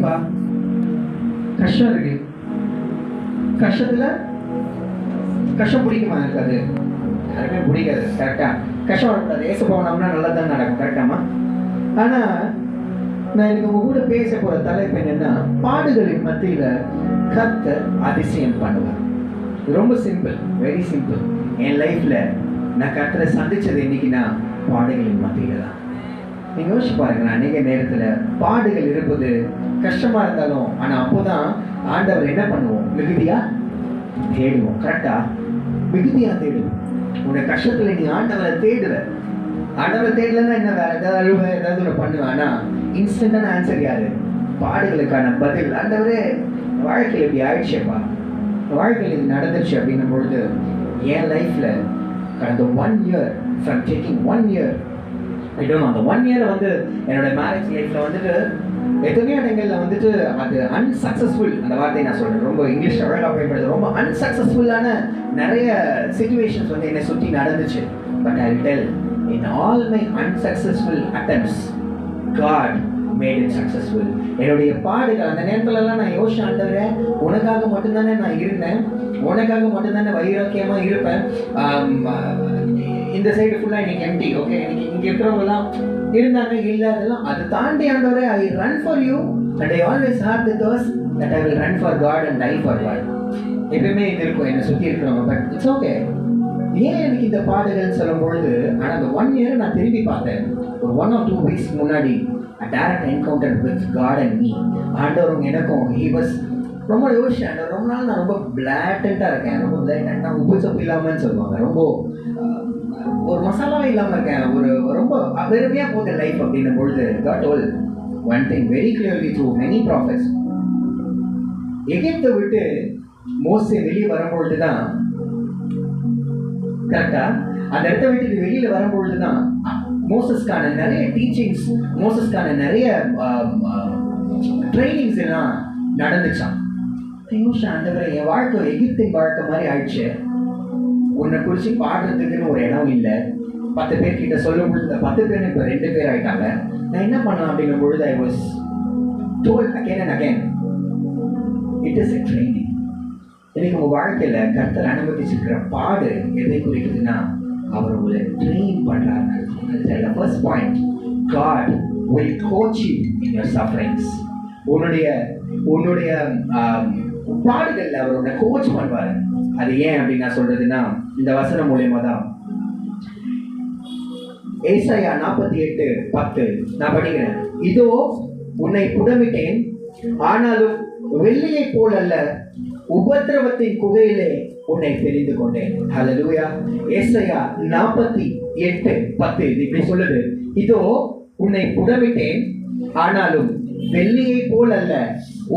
எப்படிப்பா கஷ்டம் இருக்கு, கஷ்டத்துல கஷ்டம் பிடிக்குமா? இருக்காது, யாருமே பிடிக்காது. கரெக்டா? கஷ்டம் இருக்காது. ஏசு போனோம்னா நல்லா தான் நடக்கும். கரெக்டாமா? ஆனா நான் எனக்கு உங்க கூட பேச போற தலைப்பு என்னன்னா, பாடுகளின் மத்தியில கர்த்தர் அதிசயம் பண்ணுவார். ரொம்ப சிம்பிள், வெரி சிம்பிள். என் லைஃப்ல நான் கர்த்தரை சந்திச்சது இன்னைக்குன்னா பாடுகளின் மத்தியில தான். நீங்க யோசிச்சு பாருங்க, நான் அநேக நேரத்துல பாடுகள் இருப்பது கஷ்டமா இருந்தாலும், ஆனா அப்போதான் ஆண்டவர் என்ன பண்ணுவோம்? மிகுதியா தேடுவோம். கரெக்டா? மிகுதியா தேடுவோம். உன்னை கஷ்டத்துல நீ ஆண்டவரை தேடுவ. ஆண்டவரை தேடலன்னா என்ன, வேற ஏதாவது ஒன்று பண்ணுவேன். ஆனா இன்ஸ்டன்டான ஆன்சர் யாரு? பாடுகளுக்கான பதில். ஆண்டவரே வாழ்க்கையில் இப்படி ஆயிடுச்சேப்பா, வாழ்க்கையில் இது நடந்துச்சு அப்படின்னும் பொழுது என் லைஃப்ல கடந்த 1 year, ஃப்ரம் டேக்கிங் 1 year, அந்த 1 year வந்து என்னோட மேரேஜ் லைஃப்ல வந்துட்டு எத்தனையோ இடங்கள்ல வந்துட்டு அது அன்சக்சஸ்ஃபுல். அந்த வார்த்தையை நான் சொல்றேன், ரொம்ப இங்கிலீஷ் அழகாக பயன்படுது. ரொம்ப அன்சக்சஸ்ஃபுல்லான நிறைய சிச்சுவேஷன்ஸ் வந்து என்னை சுற்றி நடந்துச்சு. But I tell, in all my unsuccessful attempts, God made it successful. என்னுடைய பாடுகள் அந்த நேரத்துலலாம் நான் யோசிச்சு, ஆண்டவரே உனக்காக மட்டும்தானே நான் இருந்தேன், உனக்காக மட்டும்தானே வைராக்கியமா இருப்பேன். இந்த சைடு ஃபுல்லாக இன்னைக்கு எம்டி. ஓகே, இன்னைக்கு இங்கே இருக்கிறவங்கலாம் இருந்தாங்க, இல்லை அதெல்லாம் அதை தாண்டி ஆண்டவரே I run for you and I always have the thirst that I will run for God and die for God. எப்பவுமே இது இருக்கும் என்னை சுற்றி இருக்கிறவங்க. But it's okay. ஏன் எனக்கு இந்த பாடுகள் சொல்லும் பொழுது, ஆனால் அந்த 1 year நான் திரும்பி பார்த்தேன். ஒரு 1 or 2 weeks முன்னாடி direct encounter with God and me. ஆண்டவரும் எனக்கும் ஹி வாஸ் ரொம்ப யோசிச்சேன். ரொம்ப நாள் நான் ரொம்ப பிளாட்டண்ட்டாக இருக்கேன், ரொம்ப பிளாட்டண்ட்டாக உப்பு சப்பு இல்லாமல்னு சொல்லுவாங்க, ரொம்ப ஒரு மசாலாவே இல்லாமல் இருக்கேன், ஒரு ரொம்ப வெறுமையாக போகுது லைஃப் அப்படின்னும் பொழுது God told one thing very clearly through many prophets. எகிப்தை விட்டு மோசே வெளியே வரும்பொழுது தான், கரெக்டா அந்த இடத்த விட்டு வெளியில வரும்பொழுது தான் மோசஸ்க்கான நிறைய டீச்சிங்ஸ், மோசஸ்க்கான நிறைய ட்ரைனிங்ஸ் எல்லாம் நடந்துச்சான். ஆண்டவரே என் வாழ்க்கை எகிப்தின் வாழ்க்கை மாதிரி ஆயிடுச்சு, உன்னை குறிச்சு பாடுறதுக்குன்னு ஒரு இடம் இல்லை, 10 பேர்கிட்ட சொல்லும் பொழுது 10 பேர் இப்போ 2 பேர் ஆயிட்டாங்க, நான் என்ன பண்ணலாம் அப்படின்னும் பொழுது I was told again and again, it is a training. இன்னைக்கு உங்கள் வாழ்க்கையில் கர்த்தர் அனுமதிச்சிருக்கிற பாடு எதை குறிக்குதுன்னா, அவர் உங்களை ட்ரெயின் பண்ணுறாங்க. The first point, God will coach you in your sufferings. உன்னுடைய பாடுகளில் அவர் உன்னை கோச் பண்ணுவார். அது ஏன் அப்படின்னு நான் சொல்றதுன்னா, இந்த வசனம் மூலியமா தான். ஏசாயா 48:10 நான் படிக்கிறேன். இதோ உன்னை புடமிட்டேன், ஆனாலும் வெள்ளியை போல் அல்ல, உபத்திரவத்தின் குகையிலே உன்னை தெரிந்து கொண்டேன். ஹல்லேலூயா. ஏசாயா 48:10 இப்படி சொல்லுது, இதோ உன்னை புடமிட்டேன், ஆனாலும் வெள்ளியை போல் அல்ல,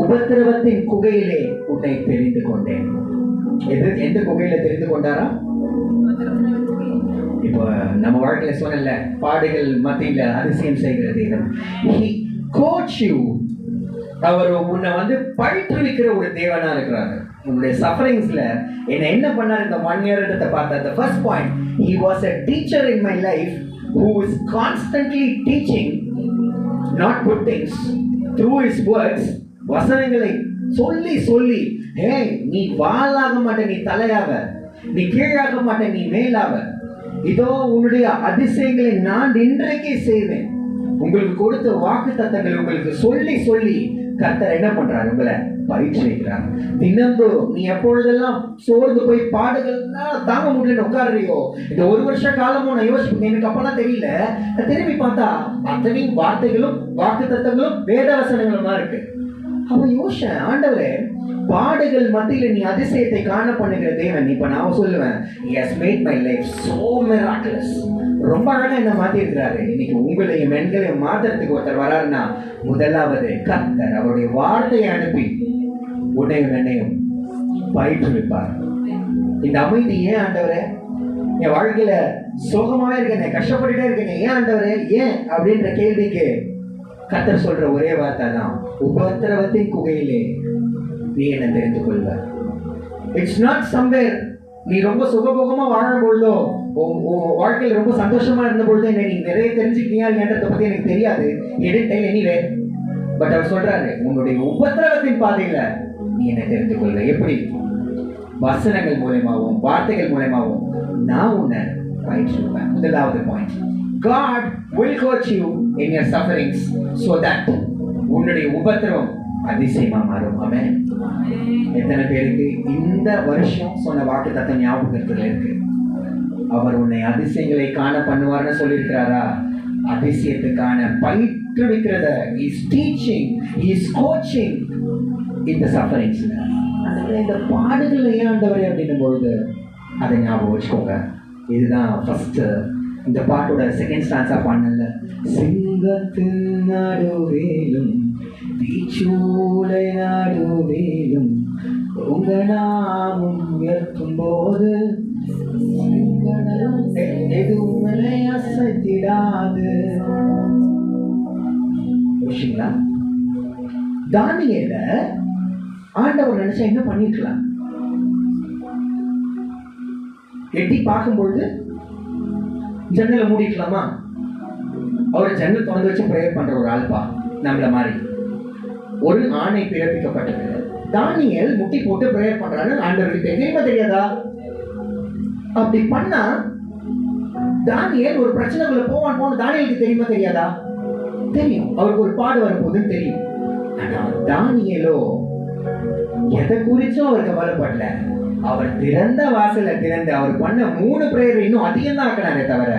உபத்திரவத்தின் குகையிலே உன்னை தெரிந்து கொண்டேன். எந்த குகையில தெரிந்து கொண்டாரா? இப்போ நம்ம வாழ்க்கையில சொன்னல, பாடுகள் மத்தியில அதிசயம் செய்கிறது. He coach you. அவர் உன்னை வந்து பயிற்றுவிக்கிற ஒரு தேவனா இருக்கிறாரு. உன்னுடைய சஃபரிங்ஸ்ல என்ன பண்ணார் இந்த 1 year பார்த்தா, the first point, he was a teacher in my life who is constantly teaching, not good things, through his words. வசனங்களை சொல்லி சொல்லி, ஹே நீ வாளாக மாட்ட, நீ தலையாக, நீ கீழாக மாட்ட, நீ மேலாக, இதோ உன்னுடைய அதிசயங்களை நான் இன்றைக்கே செய்வேன். உங்களுக்கு கொடுத்த வாக்குத்தத்தங்கள் உங்களுக்கு சொல்லி சொல்லி கர்த்தர் என்ன பண்றாரு? உங்களை பயிற்சிக்கிறாங்க. தினந்தோறும் நீ எப்பொழுதெல்லாம் சோர்ந்து போய் பாடுகள் தாங்க முடியல உட்காடுறியோ, இந்த 1 வருஷ காலமும் நான் யோசிப்பேன், எனக்கு அப்பெல்லாம் தெரியல, திரும்பி பார்த்தா அத்தனையும் வார்த்தைகளும் வாக்குத்தத்தங்களும் வேதவசனங்களுமா இருக்கு. அவன் யோசிச்சேன், ஆண்டவரே பாடுகள் மத்தியில நீ அதிசயத்தை காண பண்ணுகிற தேவன். இப்ப நான் சொல்லுவேன், he has made my life so miraculous. ரொம்ப அழகா என்ன மாத்தி இருக்கிறாரு. இன்னைக்கு உங்களையும் எண்களையும் மாத்திரத்துக்கு ஒருத்தர் வராருன்னா, முதலாவது கர்த்தர் அவருடைய வார்த்தையை அனுப்பி உன்னையும் என்னையும் பயிற்றுவிப்பார். இந்த அமைதி ஏன் ஆண்டவரே? என் வாழ்க்கையில சோகமாவே இருக்கேன், கஷ்டப்பட்டுட்டே இருக்கேன், ஏன் ஆண்டவரே ஏன் அப்படின்ற கேள்விக்கு கர்த்தர் சொல்ற ஒரே வார்த்தை தான், உபத்திரவத்தின் குகையிலே நீ என்ன தெரிந்து கொள்வார். இட்ஸ் நாட் சம்வேர் நீ ரொம்ப சுகபோகமா வாழும் பொழுதோ, வாழ்க்கையில் ரொம்ப சந்தோஷமா இருந்த பொழுது என்ன நீ நிறைய தெரிஞ்சுக்கிட்டியா இல்லைன்றத பத்தி எனக்கு தெரியாது. எனிவே பட் அவர் சொல்றாரு, உன்னுடைய உபத்திரவத்தின் பாதையில நீ என்ன தெரிந்து கொள்ற. எப்படி? வசனங்கள் மூலமாகவும் வார்த்தைகள் மூலமாகவும் நான் உன்னை பயிற்றுவேன். முதலாவது point, God will coach you in your sufferings so that உன்னுடைய உபத்திரவம் அதிசயமா மாறும். ஆமென். எத்தனை பேருக்கு இந்த வருஷம் சொன்ன வாக்குத்தத்தம் ஞாபகத்துல இருக்கு? அவர் உன்னை அதிசயங்களை காண பண்ணுவார்னு சொல்லியிருக்கிறாரா? அதிசயத்துக்கான பயிற்றுவிக்கிறத is teaching, he is coaching in the sufferings. இந்த பாடுகள் ஏன் ஆண்டவரே அப்படின்னும் பொழுது அதை ஞாபகம் வச்சுக்கோங்க. இதுதான் ஃபர்ஸ்ட் இந்த பாட்டோட செகண்ட் ஸ்டான்ஸா பாடல. சிங்கத்தின் நடுவேலும் தீச்சூளை நடுவேலும் உங்க நாமும் உயர்த்தும் போது எதுவும் அசைத்திடாது. தானியேல ஆண்டவர் நினைச்சா என்ன பண்ணிருக்கலாம்? எட்டி பார்க்கும்பொழுது ஜன்னலை மூடிக்கலாமா? அவர் ஜன்னல் திறந்து வச்சு ப்ரேயர் பண்ற ஒரு ஆள்பா நம்மள மாதிரி. ஒரு ஆணை பிறப்பிக்கப்பட்டது, தானியேல் முட்டி போட்டு ப்ரேயர் பண்றாரு. ஆண்டவருக்கு தெரியுமா தெரியாதா? அப்படி பண்ணா தானியேல் ஒரு பிரச்சனைக்குள்ள போவான் தானியேலுக்கு தெரியுமா தெரியாதா? தெரியும். அவருக்கு ஒரு பாடு வரும்போதுன்னு தெரியும். ஆனா தானியேலோ எதை குறிச்சும் அவர் கவலைப்படல. அவர் திறந்த வாசல திறந்து அவர் பண்ண 3 பிரேயர் இன்னும் அதிகம் தான் ஆக்கினாரே தவிர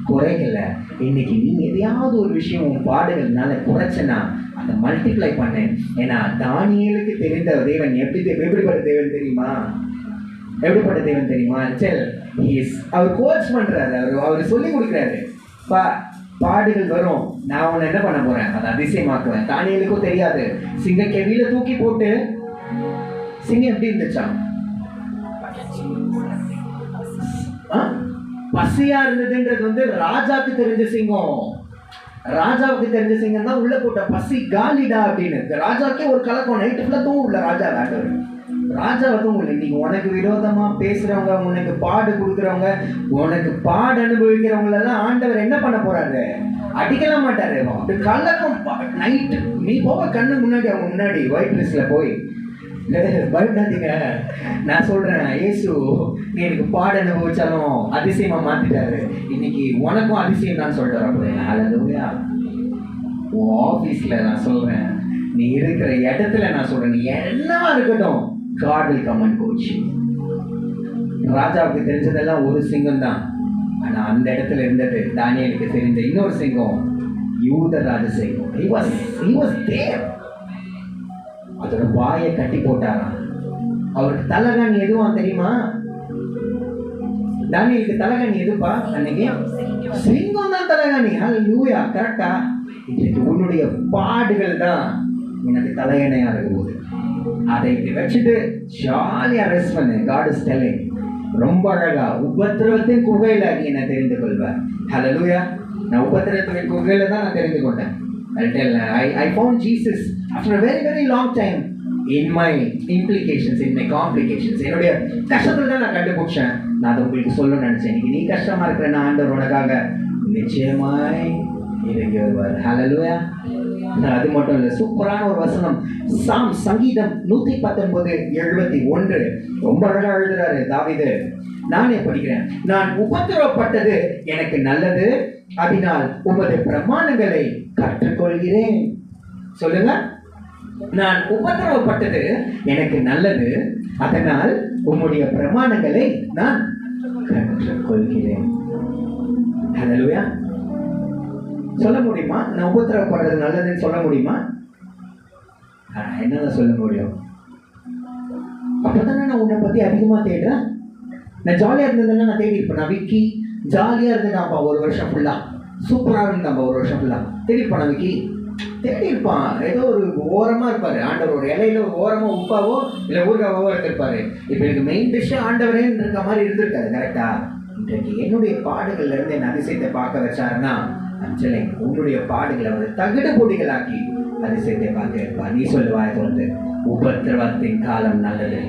குறைக்கல. இன்னைக்கு நீ எதையாவது ஒரு விஷயம் உன் பாடுகள்னால குறைச்சனா அதை மல்டிப்ளை பண்ணு. ஏன்னா தானியேலுக்கு தெரிந்த தேவன் எப்படிப்பட்ட தேவன் தெரியுமா? எப்படிப்பட்ட தேவன் தெரியுமா? அவர் கோச் பண்றாரு, அவர் சொல்லி கொடுக்குறாரு. பாடுகள் வரும், நான் உன்னை என்ன பண்ண போறேன், அதை அதிசயமாக்குவேன். தானியேலுக்கும் தெரியாது. சிங்க கெவியில தூக்கி போட்டு சிங்கம் எப்படி இருந்துச்சா? பசியா இருந்ததுன்றது ராஜாக்கு தெரிஞ்ச சிங்கம். ராஜாவுக்கு தெரிஞ்ச சிங்கம் தான் உள்ள போட்ட பசி காலிடா அப்படின்னு. ராஜாக்கே ஒரு கலக்கம், நைட்டு ஃபுல்லா தூங்கல ராஜா. ஆண்டவர் ராஜாவை தூங்கல. இன்னைக்கு உனக்கு விரோதமா பேசுறவங்க, உனக்கு பாடு கொடுக்குறவங்க, உனக்கு பாடு அனுபவிக்கிறவங்க எல்லாம் ஆண்டவர் என்ன பண்ண போறாரு? அடிக்கலாம் மாட்டாரு. அப்படி கலக்கம் நைட்டு நீ போக கண்ணு முன்னாடி அவங்க முன்னாடி ஒயிட் ட்ரெஸ்ல போய் பயப்படாதீங்க, நான் சொல்றேன், இயேசு நீ எனக்கு பாட அனுபவிச்சாலும் அதிசயமா மாத்திட்டாரு. இன்னைக்கு உனக்கும் அதிசயம் தான் சொல்றேன். அல்லேலூயா. உன் ஆபீஸ்ல நான் சொல்றேன், நீ இருக்கிற இடத்துல நான் சொல்றேன், நீ என்னவா இருக்கட்டும், God will come and coach you. ராஜாவுக்கு தெரிஞ்சதெல்லாம் ஒரு சிங்கம் தான். ஆனா அந்த இடத்துல இருந்தது தானியேலுக்கு தெரிஞ்ச இன்னொரு சிங்கம், யூத ராஜ சிங்கம். He was there. அதோட வாயை கட்டி போட்டாராம். அவருக்கு தலகாணி எதுவும் தெரியுமா? தானியேலுக்கு தலகாணி எதுப்பா? அன்னைக்கு சிங்கம் தான் தலகாணி. ஹல்லேலூயா. கரெக்டா? இன்னைக்கு உன்னுடைய பாடுகள் தான் உனக்கு தலையணையா இருக்கும்போது அதை வச்சுட்டு ஜாலியா ரெஸ்ட் பண்ணு. God is telling. ரொம்ப அழகா உபத்திரவத்தின் குகையில நீ என்ன தெரிந்து கொள்வ. ஹல்லேலூயா. நான் உபத்திரவத்தின் குகையில தான் நான் தெரிந்து கொண்டேன். I found Jesus after a very very long time in my implications, in my complications. என்னுடைய கஷ்டத்துல தான் நான் கண்டுபிடிச்சேன். நான் அதை உங்களுக்கு சொல்ல நினைச்சேன். இன்னைக்கு நீ கஷ்டமா இருக்கிற ஆண்டவர் உனக்காக நிச்சயமாய் இறங்கி வருவார். ஹல்லேலூயா. அது மட்டும் இல்ல, சூப்பரான ஒரு வசனம். சங்கீதம் 119:71 ரொம்ப அழகா எழுதுறாரு தாவீது. நானே படிக்கிறேன். நான் உபத்திரவப்பட்டது எனக்கு நல்லது, அதனால் உமது பிரமாணங்களை கற்றுக்கொள்கிறேன். சொல்லுங்க. நான் உபத்திரவப்பட்டது எனக்கு நல்லது, அதனால் உம்முடைய பிரமாணங்களை நான் கற்றுக்கொள்கிறேன். ஹல்லேலூயா. சொல்ல முடியுமா? நான் உபத்திரவப்படுறது நல்லதுன்னு சொல்ல முடியுமா? என்னதான் சொல்ல முடியும்? அப்பதானே நான் உன்னை பத்தி அதிகமா தேடுறேன். நான் ஜாலியா இருந்ததுன்னா நான் தேடி இருப்பேன். நான் விக்கி ஜாலியா இருந்தேன்ப்பா ஒரு வருஷம் ஃபுல்லா, சூப்பரா இருந்தாப்பா ஒரு வருஷம் ஃபுல்லா. தேடி இருப்பான் விக்கி, தேடி இருப்பான். ஏதோ ஒரு ஓரமா இருப்பாரு. ஆண்டவர் ஒரு இலையில ஒரு ஓரமா உப்பாவோ இல்ல ஊறுகாவோ எடுத்திருப்பாரு. இப்ப எனக்கு மெயின் டிஷ் ஆண்டவரேன்னு இருக்க மாதிரி இருந்திருக்காரு. கரெக்டா? இன்றைக்கு என்னுடைய பாடுகள்ல இருந்து என் அதிசயத்தை பார்க்க வச்சாருன்னா அஞ்சலை உன்னுடைய பாடுகளை அவர் தகுடு பொடிகளாக்கி அதிசயத்தை பார்க்க இருப்பார். நீ சொல்லுவாய் தொடர்ந்து, உபத்திரவத்தின் காலம் நல்லது.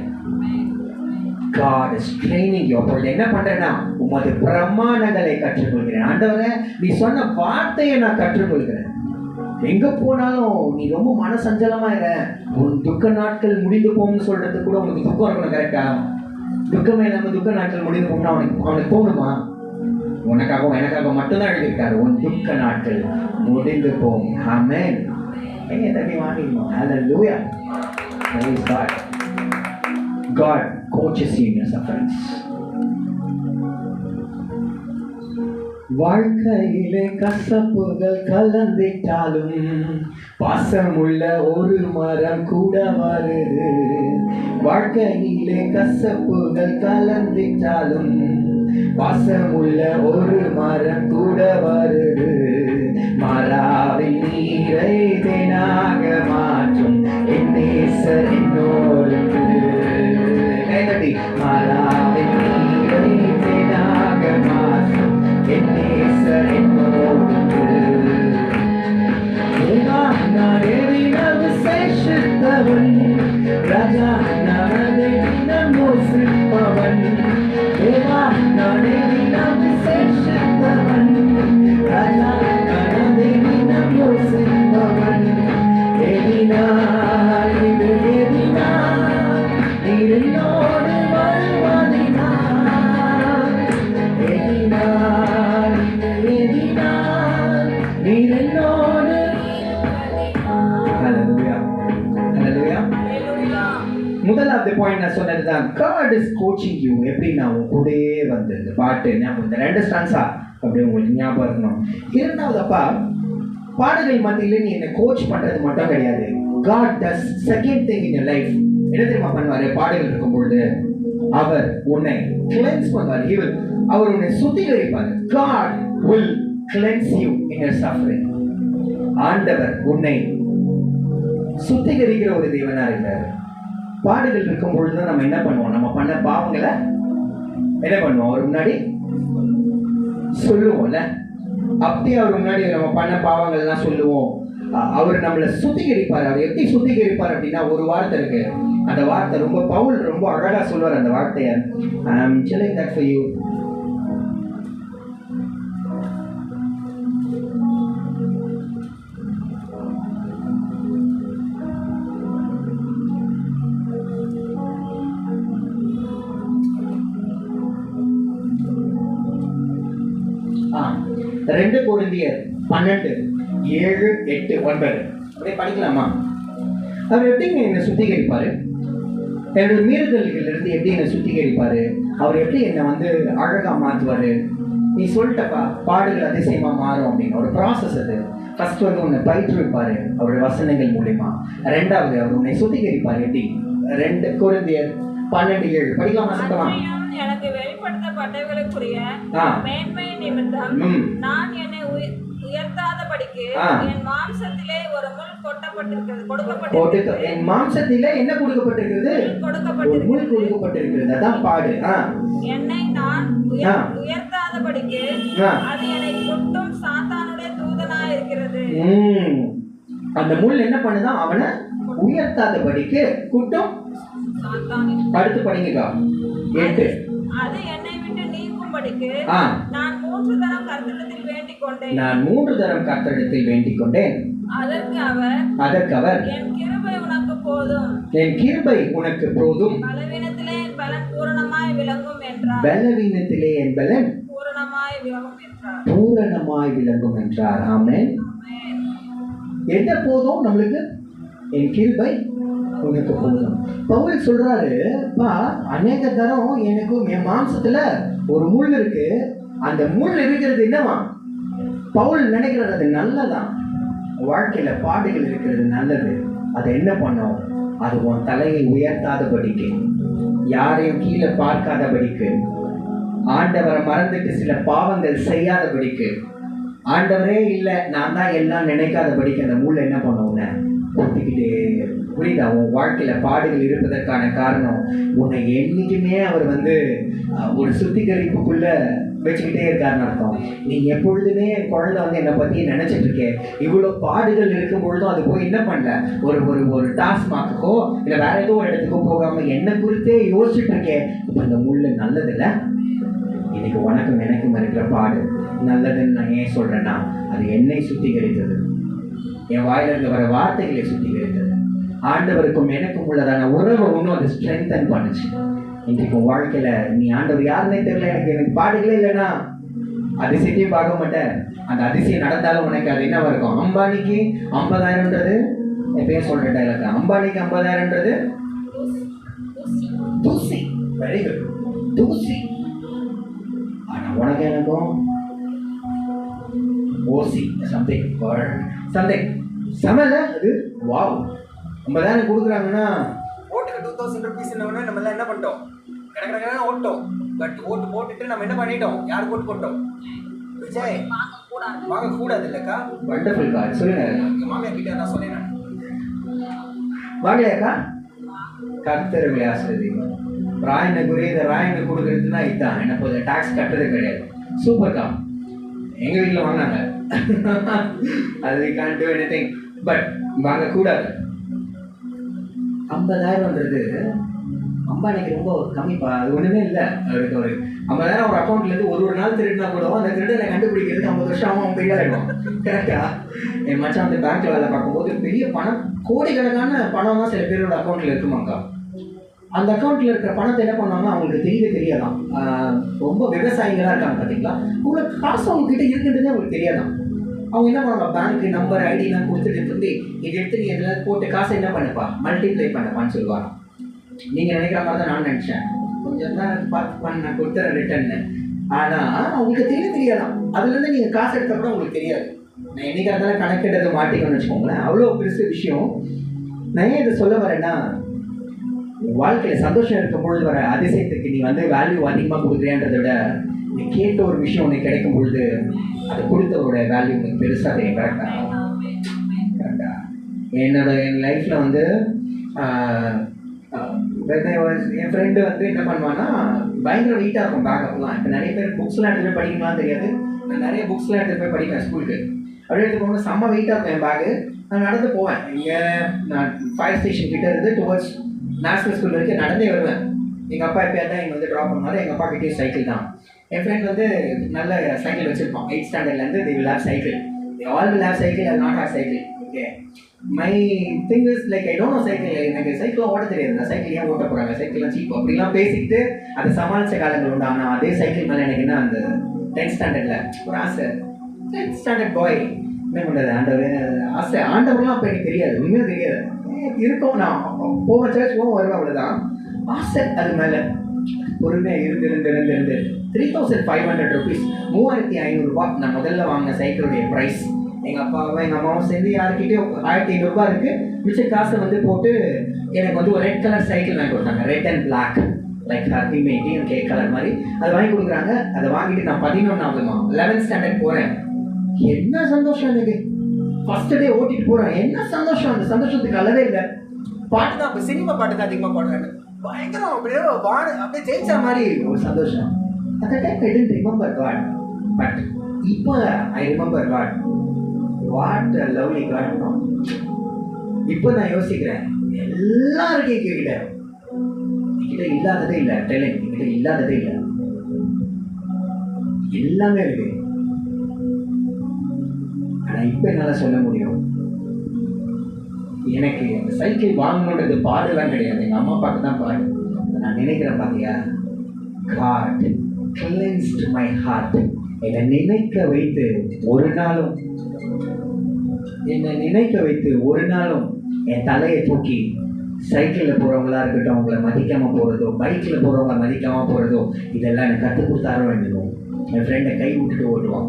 God is training you. அப்பொழுது என்ன பண்றேன்னா உமது பிரமாணங்களை கற்றுக்கொள்கிறேன். ஆண்டவரே நீ சொன்ன வார்த்தையை நான் கற்றுக்கொள்கிறேன். எங்க போனாலும் நீ ரொம்ப மனசஞ்சலமா இரு, உன் துக்க நாட்கள் முடிந்து போகும்னு சொல்றது கூட உனக்கு துக்கம் இருக்கணும். கரெக்டா? துக்கமே நம்ம துக்க நாட்கள் முடிந்து போகணும்னா அவனுக்கு தோணுமா? உனக்காக எனக்காக மட்டும்தான் எழுதியிருக்காரு, உன் துக்க நாட்கள் முடிந்து போகும். ஆமென். கையை தட்டி வாங்கிக்கணும். ஹல்லேலூயா. Praise God. God coaches you in your sufferings. வாழ்க்கையிலே கசப்புகள் கலந்திட்டாலும் பாசமுள்ள ஒரு மரம் கூட வருது. வாழ்க்கையிலே கசப்புகள் கலந்திட்டாலும் பாசமுள்ள ஒரு மரம் கூட வருது. மாறாவின் நீரை தேனாக மாற்றும் என் நேசர் என்னோடு. மாறாவின் நீரை தேனாக மாற்றும் என் நேசர் என்னோடு. நான் எதினம் விசேஷித்தவன், ராஜா நான் எதினம் யோசிப்பவன். தேவா நான் எதினம் விசேஷித்தவன், ராஜா நான் எதினம் யோசிப்பவன். எதினால் இது எதினால் நீர் என்னோடு வருவதினால். எதினால் இது எதினால் நீர் என்னோடு. முதலாவது பாயிண்ட் நான் சொன்னதுதான், God is coaching you. எப்படி நான் உன் கூடயே வந்து இந்த பாட்டு ஞாபகம், இந்த 2 ஸ்டான்ஸா அப்படி உங்களுக்கு ஞாபகம் இருக்கணும். இரண்டாவது, அப்பா பாடல்கள் மத்தியில நீ என்ன கோச் பண்றது மட்டும் கிடையாது. God does second thing in your life. என்ன தெரியுமா பண்ணுவாரு? பாடல்கள் இருக்கும் பொழுது அவர் உன்னை கிளென்ஸ் பண்ணுவார். அவர் உன்னை சுத்திகரிப்பார். God will cleanse you in your suffering. ஆண்டவர் உன்னை சுத்திகரிக்கிற ஒரு தேவனா இருக்கிறார். பாடுகள் இருக்கும் பொழுதுதான் நம்ம என்ன பண்ணுவோம்? நம்ம பண்ண பாவங்களை என்ன பண்ணுவோம்? அவர் முன்னாடி சொல்லுவோம்ல. அப்படியே அவர் முன்னாடி நம்ம பண்ண பாவங்கள் எல்லாம் சொல்லுவோம். அவர் நம்மளை சுத்திகரிப்பார். அவர் எப்படி சுத்திகரிப்பார் அப்படின்னா, ஒரு வார்த்தை இருக்கு. அந்த வார்த்தை ரொம்ப பவுல் ரொம்ப அழகா சொல்வார் அந்த வார்த்தையை. I am telling that for you. ரெண்டு கொரிந்தியர் 12, 7, 8, 9 அப்படியே படிக்கலாமா? அவர் எப்படிங்க என்னை சுத்திகரிப்பாரு? என்னோட மீறுதல்கள் இருந்து எப்படி என்னை சுத்திகரிப்பாரு? அவர் எப்படி என்னை வந்து அழகா மாற்றுவாரு? நீ சொல்லிட்டப்பா, பாடுகள் அதிசயமா மாறும் அப்படின்னு ஒரு ப்ராசஸ் அது. ஃபர்ஸ்ட் வந்து உன்னை பயிற்றுவிப்பாரு அவருடைய வசனங்கள் மூலியமா. ரெண்டாவது, அவர் உன்னை சுத்திகரிப்பாரு. எப்படி? 2 கொரிந்தியர் 12, 7 படிக்கலாமா? சத்தமா? எனக்கு வெளிப்படுத்தப்பட்டவர்களுக்குரிய மேன்மை நிமித்தம் நான் என்னை உயர்த்தாதபடிக்கு என் மாம்சத்திலே ஒரு முள் கொடுக்கப்பட்டிருக்கிறது. என் மாம்சத்திலே என்ன கொடுக்கப்பட்டிருக்கிறது? கொடுக்கப்பட்டிருக்கிறது. அதான் பாடு. என்னை நான் உயர்த்தாதபடிக்கு அது என்னை குட்டும் சாத்தானுடைய தூதனா இருக்கிறது. அந்த முள் என்ன பண்ணுதான்? அவனை உயர்த்தாதபடிக்கு குட்டும். அடுத்து படிங்கக்கா 8. அது என்னை விட்டு நீங்கும்படிக்கு நான் 3 தரம் கர்த்தரிடத்தில் வேண்டிக் கொண்டேன். நான் 3 தரம் கர்த்தரிடத்தில் வேண்டிக் கொண்டேன். அதற்கு அவர் என் கிருபை உனக்கு போதும். என் கிருபை உனக்கு போதும். பலவீனத்திலே என் பலன் பூரணமாய் விளங்கும் என்றார். பலவீனத்திலே என் பலன் பூரணமாய் விளங்கும் என்றார். பூரணமாய் விளங்கும் என்றார். ஆமென். என்ன போதும் நம்மளுக்கு? என் கிருபை உனக்கு போதும். பவுல் சொல்றாரு, அநேக தரம் எனக்கும் என் மாம்சத்துல ஒரு முள் இருக்கு. அந்த முள் இருக்கிறது என்னவா? பவுல் நினைக்கிறார் அது நல்லதான். வாழ்க்கையில பாடுகள் இருக்கிறது நல்லது. அது என்ன பண்ணும்? அது உன் தலையை உயர்த்தாதபடிக்கு, யாரையும் கீழே பார்க்காதபடிக்கு, ஆண்டவரை மறந்துட்டு சில பாவங்கள் செய்யாதபடிக்கு, ஆண்டவரே இல்லை நான் தான் எல்லாம் நினைக்காதபடிக்கு அந்த முள் என்ன பண்ணுவோம்னா ஒட்டிக்கிட்டே. புரியுதா? உன் வாழ்க்கையில பாடுகள் இருப்பதற்கான காரணம், உன்னை என்னைக்குமே அவர் வந்து ஒரு சுத்திகரிப்புக்குள்ள வச்சுக்கிட்டே இருக்காருன்னு அர்த்தம். நீ எப்பொழுதுமே என் குழந்தை வந்து என்னை பத்தி நினைச்சிட்டு இருக்கேன். இவ்வளோ பாடுகள் இருக்கும் பொழுதும் அது போய் என்ன பண்ணல, ஒரு ஒரு ஒரு டாஸ்மாக்குக்கோ இல்லை வேற ஏதோ ஒரு இடத்துக்கோ போகாம என்னை குறித்தே யோசிச்சுட்டு இருக்கேன். இப்போ இந்த முள்ளு நல்லதில்லை. இன்னைக்கு உனக்கும் எனக்கும் இருக்கிற பாடு நல்லதுன்னு நான் ஏன் சொல்றேன்னா, அது என்னை சுத்திகரித்தது. என் வாயிலிருந்து வர வார்த்தைகளை சுத்திகரித்தது. ஆண்டவருக்கும் எனக்கும் உள்ளதான உறவை இன்னும் அது ஸ்ட்ரென்தன் பண்ணுச்சு. இன்றைக்கு வாழ்க்கையில நீ ஆண்டவர் யாருன்னே தெரியல, எனக்கு பாடுகளே இல்லைன்னா அதிசயத்தையும் பார்க்க மாட்டேன். அந்த அதிசயம் நடந்தாலும் உனக்கு அது என்னவா இருக்கும்? அம்பானிக்கு 50,000ன்றது எப்பயும் சொல்ற டைலாக், அம்பானிக்கு 50,000ன்றது தூசி. வெரி குட், தூசி. ஆனா உனக்கு எனக்கும் ஓசி, சம்திங் சமையல அது. வாவ், 50,000 கொடுக்குறாங்கன்னா ஓட்டுக்கு 2,000 rupees நம்ம எல்லாம் என்ன பண்ணிட்டோம்? கடற்கரை ஓட்டோம். பட் ஓட்டு போட்டுட்டு நம்ம என்ன பண்ணிட்டோம்? யாருக்கு ஓட்டு போட்டோம்? விஜய் வாங்க கூடாது இல்லக்கா. வண்டர்ஃபுல் கா. சொல்லுங்க, மாமியார் கிட்ட நான் சொன்னேன். வாங்கலையாக்கா? கர்த்தர்களை ஆசீர்வதிங்க. ராயனை குறிய ராயனை கொடுக்கறதுனா இதுதான். என்ன போது டாக்ஸ் கட்டுறது கிடையாது. சூப்பர்க்கா. எங்க வீட்டில் வாங்கினாங்க. அது we can't do anything. But வாங்கக்கூடாது. 50,000ன்றது அம்பானிக்கு ரொம்ப கம்மிப்பா. அது ஒன்றுமே இல்லை. அவருக்கு ஒரு 50,000 ஒரு அக்கௌண்ட்லேருந்து ஒரு நாள் திருடினா கூட அந்த திருடனை கண்டுபிடிக்கிறதுக்கு 50 வருஷம் அவன் பெரிய ஆகிடும். கரெக்டா? என் மச்சான் வந்து பேங்க்ல வேலை பார்க்கும்போது பெரிய பணம், கோடிக்கணக்கான பணம் தான் சில பேரோட அக்கௌண்ட்டில் இருக்குமாக்கா. அந்த அக்கௌண்ட்டில் இருக்கிற பணத்தை என்ன பண்ணாங்கன்னா அவங்களுக்கு தெரியாதான். ரொம்ப விவசாயிகளாக இருக்காங்க பார்த்தீங்களா, உங்களுக்கு காசு அவங்ககிட்ட இருக்குன்றதே அவங்களுக்கு தெரியாதான். அவங்க என்ன பண்ணுவாங்க, பேங்க் நம்பர் ஐடிலாம் கொடுத்துட்டு வந்து இதை எடுத்து நீ எதாவது போட்டு காசை என்ன பண்ணுப்பா, மல்டிப்ளை பண்ணப்பான்னு சொல்லுவாங்க. நீங்கள் நினைக்கிற மாதிரி தான் நான் நினச்சேன். கொஞ்சம் தான் பார்த்து பண்ண கொடுத்துற ரிட்டர்ன்னு. ஆனால் அவங்களுக்கு தெரியாதான். அதுலேருந்து நீங்கள் காசு எடுத்த கூட உங்களுக்கு தெரியாது. நான் என்னைக்கு அதெல்லாம் கணக்கெடுத்து மாட்டிக்கணும்னு வச்சுக்கோங்களேன். அவ்வளோ பெருசு விஷயம். நான் ஏன் இதை சொல்ல வரேன்னா, வாழ்க்கையில் சந்தோஷம் இருக்கும் பொழுது வர அதிசயத்துக்கு நீ வந்து வேல்யூ அதிகமாக கொடுக்குறியான்றதை விட நீ கேட்ட ஒரு விஷயம் உனக்கு கிடைக்கும் பொழுது அது கொடுத்தவரோட வேல்யூ உனக்கு பெருசாக தெரியும். கரெக்டா? என் லைஃப்பில் வந்து என் ஃப்ரெண்டு வந்து என்ன பண்ணுவான்னா, பயங்கர வெயிட்டாக இருக்கும் பேக்கப்லாம். இப்போ நிறைய பேர் புக்ஸ்லாம் எடுத்து போய் படிக்கணும்லாம் தெரியாது. நான் நிறைய புக்ஸ்லாம் எடுத்து போய் படிப்பேன் ஸ்கூலுக்கு. அப்படியே எடுத்து போகும்போது செம்ம வெயிட்டாக இருக்கும் என் பேகு. நான் நடந்து போவேன். இங்கே நான் ஃபயர் ஸ்டேஷன் கிட்டே இருந்து டுவர்ட்ஸ் நேஷனல் ஸ்கூல் வரைக்கும் நடந்தே வருவேன். எங்கள் அப்பா எப்போ தான் இங்கே வந்து ட்ராப் பண்ணுவாரு. எங்கள் அப்பா கிட்டே சைக்கிள் தான். என் ஃப்ரெண்ட் வந்து நல்ல சைக்கிள் வச்சுருப்பான். 8th ஸ்டாண்டர்ட்லேருந்து they will have cycle. They all will have cycle and not have cycle. Okay. My thing is like I don't know cycle. எனக்கு சைக்கிளாக ஓட்ட தெரியாது. நான் சைக்கிள் ஏன் ஓட்ட போகிறாங்க, சைக்கிள்லாம் சீப் அப்படிலாம் பேசிக்கிட்டு அதை சமாளித்த காலங்கள் உண்டு. ஆனால் அதே சைக்கிள் மேலே எனக்கு என்ன அந்த 10th ஸ்டாண்டர்டில் ஒரு ஆசை. 10th ஸ்டாண்டர்ட் பாய் என்ன பண்ணுறது, ஆண்டவர் ஆசை. ஆண்டவர்லாம் அப்போ எனக்கு தெரியாது, உண்மையாக தெரியாது. இருக்கும், நான் போவேன், சர்ச் போவோம், வருவேன், அவ்வளோதான். ஆசை அது மேலே பொறுமையாக இருந்து 3,500 rupees, 3,500 ரூபாய் நான் முதல்ல வாங்கின சைக்கிளுடைய ப்ரைஸ். எங்கள் அப்பாவும் எங்கள் அம்மாவும் சேர்ந்து யாருக்கிட்டே 1,500 ரூபாய் இருக்குது. மிச்ச காசை வந்து போட்டு எனக்கு வந்து ஒரு ரெட் கலர் சைக்கிள் வாங்கி கொடுத்தாங்க. ரெட் அண்ட் பிளாக் லைக் ஹார்டிமேட்டி கேக் கலர் மாதிரி அது வாங்கி கொடுக்குறாங்க. அதை வாங்கிட்டு நான் 11th ஸ்டாண்டர்ட் போகிறேன். என்ன சந்தோஷம் எனக்கு. ஃபர்ஸ்ட் டே ஓட்டிட்டு போகிறேன். என்ன சந்தோஷம். அந்த சந்தோஷத்துக்கு அளவே இல்லை. பாட்டு தான், இப்போ சினிமா பாட்டு தான் அதிகமாக பாடுறாங்க. பயங்கரம், அப்படியே ஜெயிச்ச மாதிரி ஒரு சந்தோஷம். அந்த time I didn't remember God. But இப்போ I remember God. What a lovely God. இப்போ நான் யோசிக்கிறேன், எல்லாருக்கும் என்கிட்ட இல்லாததே இல்லை. டேலண்ட் என்கிட்ட இல்லாததே இல்லை, எல்லாமே இருக்கு. ஆனால் இப்போ என்னால் சொல்ல முடியும், எனக்கு அந்த சைக்கிள் வாங்கணுன்றது பாடுலாம் கிடையாது. எங்கள் அம்மா அப்பாவுக்கு தான் பாடு. நான் நினைக்கிறேன், பார்த்தியா, God cleansed my heart. என்னை நினைக்க வைத்து ஒரு நாளும் என் தலையை தூக்கி சைக்கிளில் போகிறவங்களா இருக்கட்டும், அவங்கள மதிக்காமல் போகிறதோ, பைக்கில் போகிறவங்கள மதிக்காமல் போகிறதோ, இதெல்லாம் எனக்கு கற்றுக் கொடுத்தாரோ வேண்டியதும். என் ஃப்ரெண்டை கை விட்டுட்டு ஓட்டுவான்.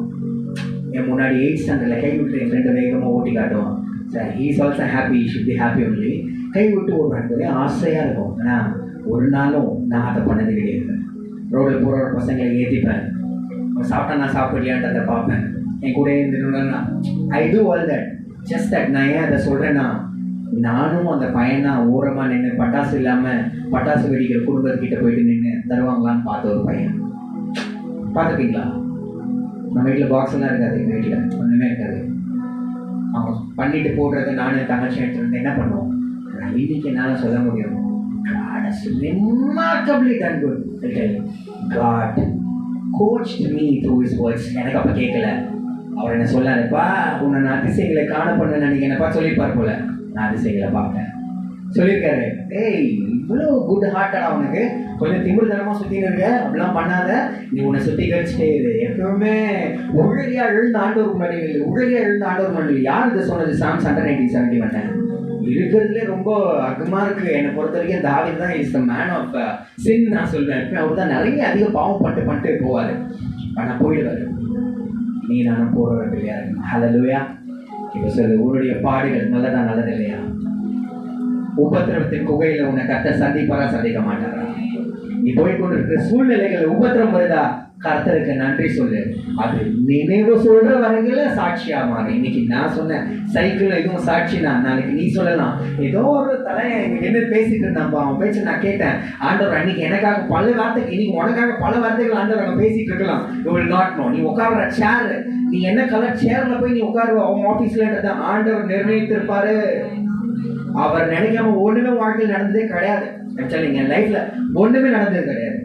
என் முன்னாடி 8th ஸ்டாண்டர்டில் கை விட்டு என் ஃப்ரெண்டை வேகமாக ஓட்டி காட்டுவான். Sir he is also happy, he should be happy only. கை விட்டு ஓடுறது ஆசையாக இருக்கும். ஆனால் ஒரு நாளும் நான் அதை பண்ணது கிடையாது. ரோடில் போகிற பசங்களை ஏற்றிப்பேன். சாப்பிட்டா நான் சாப்பிடலையான்றதை பார்ப்பேன். என் கூட இருந்துன்னா I do all that. Just that. நான் ஏன் அதை சொல்கிறேன்னா, நானும் அந்த பையனா ஓரமாக நின்று பட்டாசு இல்லாமல் பட்டாசு வெடிக்கிற குடும்பத்துக்கிட்ட போயிட்டு நின்று தருவாங்களான்னு பார்த்த ஒரு பையன். பார்த்துருக்கீங்களா? நம்ம வீட்டில் பாக்ஸ்லாம் இருக்காது, எங்கள் வீட்டில் ஒன்றுமே இருக்காது. அவங்க பண்ணிட்டு போடுறது நானும் தங்கச்சி எடுத்துருந்து என்ன பண்ணுவோம். இன்னைக்கு என்னால் சொல்ல முடியும், God has remarkably done good. God coached me through his words. எனக்கு அப்போ கேட்கல, அவர் என்ன சொல்லாருப்பா, உன்னை நான் அதிசயங்களை காண பண்ணுவேன். அன்னைக்கு என்னப்பா சொல்லியிருப்பார் போல, நான் அதிசயங்களை பார்ப்பேன் சொல்லியிருக்காரு. ஏய், இவ்வளோ குட் ஹார்ட்டடா அவனுக்கு, கொஞ்சம் திமிர்தனமா சுத்தின்னு இருக்க, அப்படிலாம் பண்ணாத, நீ உன்னை சுத்திகரிச்சுட்டே இரு. எப்பவுமே உழறியா எழுந்த ஆண்டவர் முன்னாடி இல்லை, உழறியா எழுந்த ஆண்டவர் முன்னாடி. யார் இதை சொன்னது? Psalms 119:71 இருக்கிறதுலே ரொம்ப அகமா இருக்கு. என்னை பொறுத்த வரைக்கும் தாவீது தான் is the man of sin நான் சொல்வேன். அவர் தான் நிறைய அதிக பாவம் பண்ணிட்டு போவாரு, ஆனா போயிடுவாரு. நீ நானும் போறவர் இல்லையா? ஹல்லேலூயா. இப்ப சொல்லு, உன்னுடைய பாடுகள் நல்லதா நல்லது இல்லையா? உபத்திரவத்தின் குகையில உன்னை கர்த்தர் சந்திப்பாரா சந்திக்க மாட்டாரா? நீ போய்கொண்டிருக்கிற சூழ்நிலைகள் உபத்திரம் வருதா, கர்த்தருக்கு நன்றி சொல்லு. அது நினைவு சொல்ற வரையில சாட்சியா மாறும். இன்னைக்கு நான் சொன்ன சைக்கிள் எதுவும் சாட்சி தான், நாளைக்கு நீ சொல்லலாம். ஏதோ ஒரு தலையன் என்ன பேசிட்டு இருந்தான், அவன் பேச்சு நான் கேட்டேன். ஆண்டவர் அன்னைக்கு எனக்காக பல வார்த்தைகள், இன்னைக்கு உனக்காக பல வார்த்தைகள் ஆண்டவர் அங்க பேசிட்டு இருக்கலாம். You will not know. நீ உட்கார்ற சேர், நீ என்ன கலர் சேர்ல போய் நீ உட்காருவ அவங்க ஆபீஸ்ல ஆண்டவர் நிர்ணயித்திருப்பாரு. அவர் நினைக்காம ஒண்ணுமே வாழ்க்கையில் நடந்ததே கிடையாது. என் லைஃப்ல ஒண்ணுமே நடந்தது கிடையாது.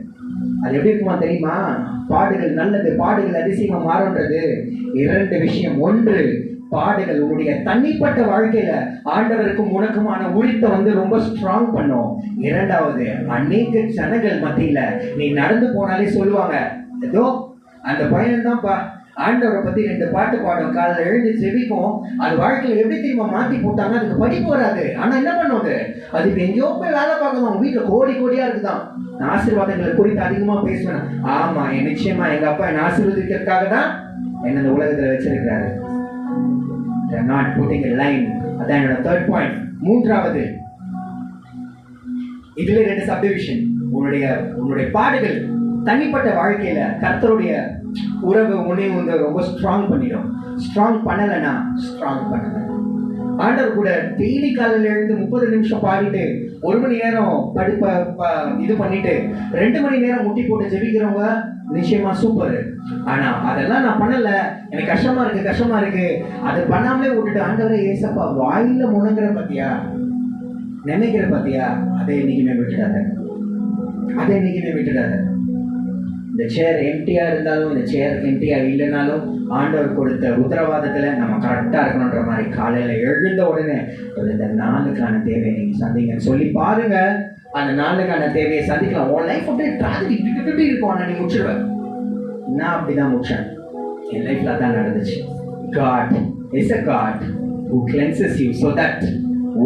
அது எப்படி இருக்குமா தெரியுமா? பாடுகள் நல்லது, பாடுகள் அதிசயமா மாறுன்றது இரண்டு விஷயம். ஒன்று, பாடுகள் உன்னுடைய தனிப்பட்ட வாழ்க்கையில ஆண்டவருக்கும் உனக்குமான உரித்தை ரொம்ப ஸ்ட்ராங் பண்ணும். இரண்டாவது, அநேக ஜனங்கள் மத்தியில நீ நடந்து போனாலே சொல்லுவாங்க, ஏதோ அந்த பையன் தான்ப்பா ஆண்டவரை பத்தி 2 பாட்டு பாடும், காலைல எழுந்து செவிக்கும். அது வாழ்க்கையில எப்படி தெரியுமா மாத்தி போட்டாங்க. அதுக்கு படிப்பு வராது, ஆனா என்ன பண்ணுவது, அது இப்ப எங்கேயோ போய் வேலை பார்க்கணும். அவங்க வீட்டுல கோடி கோடியா இருக்குதான். ஆசீர்வாதங்களை குறித்து அதிகமா பேசுவேன். ஆமா, நிச்சயமா எங்க அப்பா என்ன ஆசீர்வதிக்கிறதுக்காக தான் என்ன இந்த உலகத்துல வச்சிருக்கிறாரு. not putting a line. அதான் என்னோட தேர்ட் பாயிண்ட். மூன்றாவது, இதுல 2 சப்டிவிஷன். உன்னுடைய பாடுகள் தனிப்பட்ட வாழ்க்கையில கர்த்தருடைய உறவு உன்னை ரொம்ப ஸ்ட்ராங் பண்ணிடும். ஸ்ட்ராங் பண்ணலைன்னா ஸ்ட்ராங் பண்ணல. ஆண்டவர் கூட டெய்லி காலையில எழுந்து 30 நிமிஷம் பாடிட்டு 1 மணி நேரம் இது பண்ணிட்டு 2 மணி நேரம் முட்டி போட்டு ஜெபிக்கிறவங்க நிச்சயமா சூப்பர். ஆனா அதெல்லாம் நான் பண்ணல, எனக்கு கஷ்டமா இருக்கு அது பண்ணாமலே விட்டுட்டு ஆண்டவரே ஏசப்பா வாயில முணங்குற பத்தியா, நினைக்கிற பத்தியா, அதை என்னைக்குமே விட்டுடாத. இந்த சேர் எம்டியா இருந்தாலும், இந்த சேர் எம்டியா இல்லைனாலும், ஆண்டவர் கொடுத்த உத்தரவாதத்துல நம்ம கரெக்டா இருக்கணுன்ற மாதிரி காலையில எழுந்த உடனே இந்த நாளுக்கான தேவையை நீங்க சந்திங்கன்னு சொல்லி பாருங்க. அந்த நாளுக்கான தேவையை சந்திக்கலாம். உன் லைஃப் அப்படியே ட்ராஜடி இருக்கும், ஆனா நீ முடிச்சிடுவேன். நான் அப்படிதான் முடிச்சேன். என் லைஃப்ல தான் நடந்துச்சு. God is a God who cleanses you so that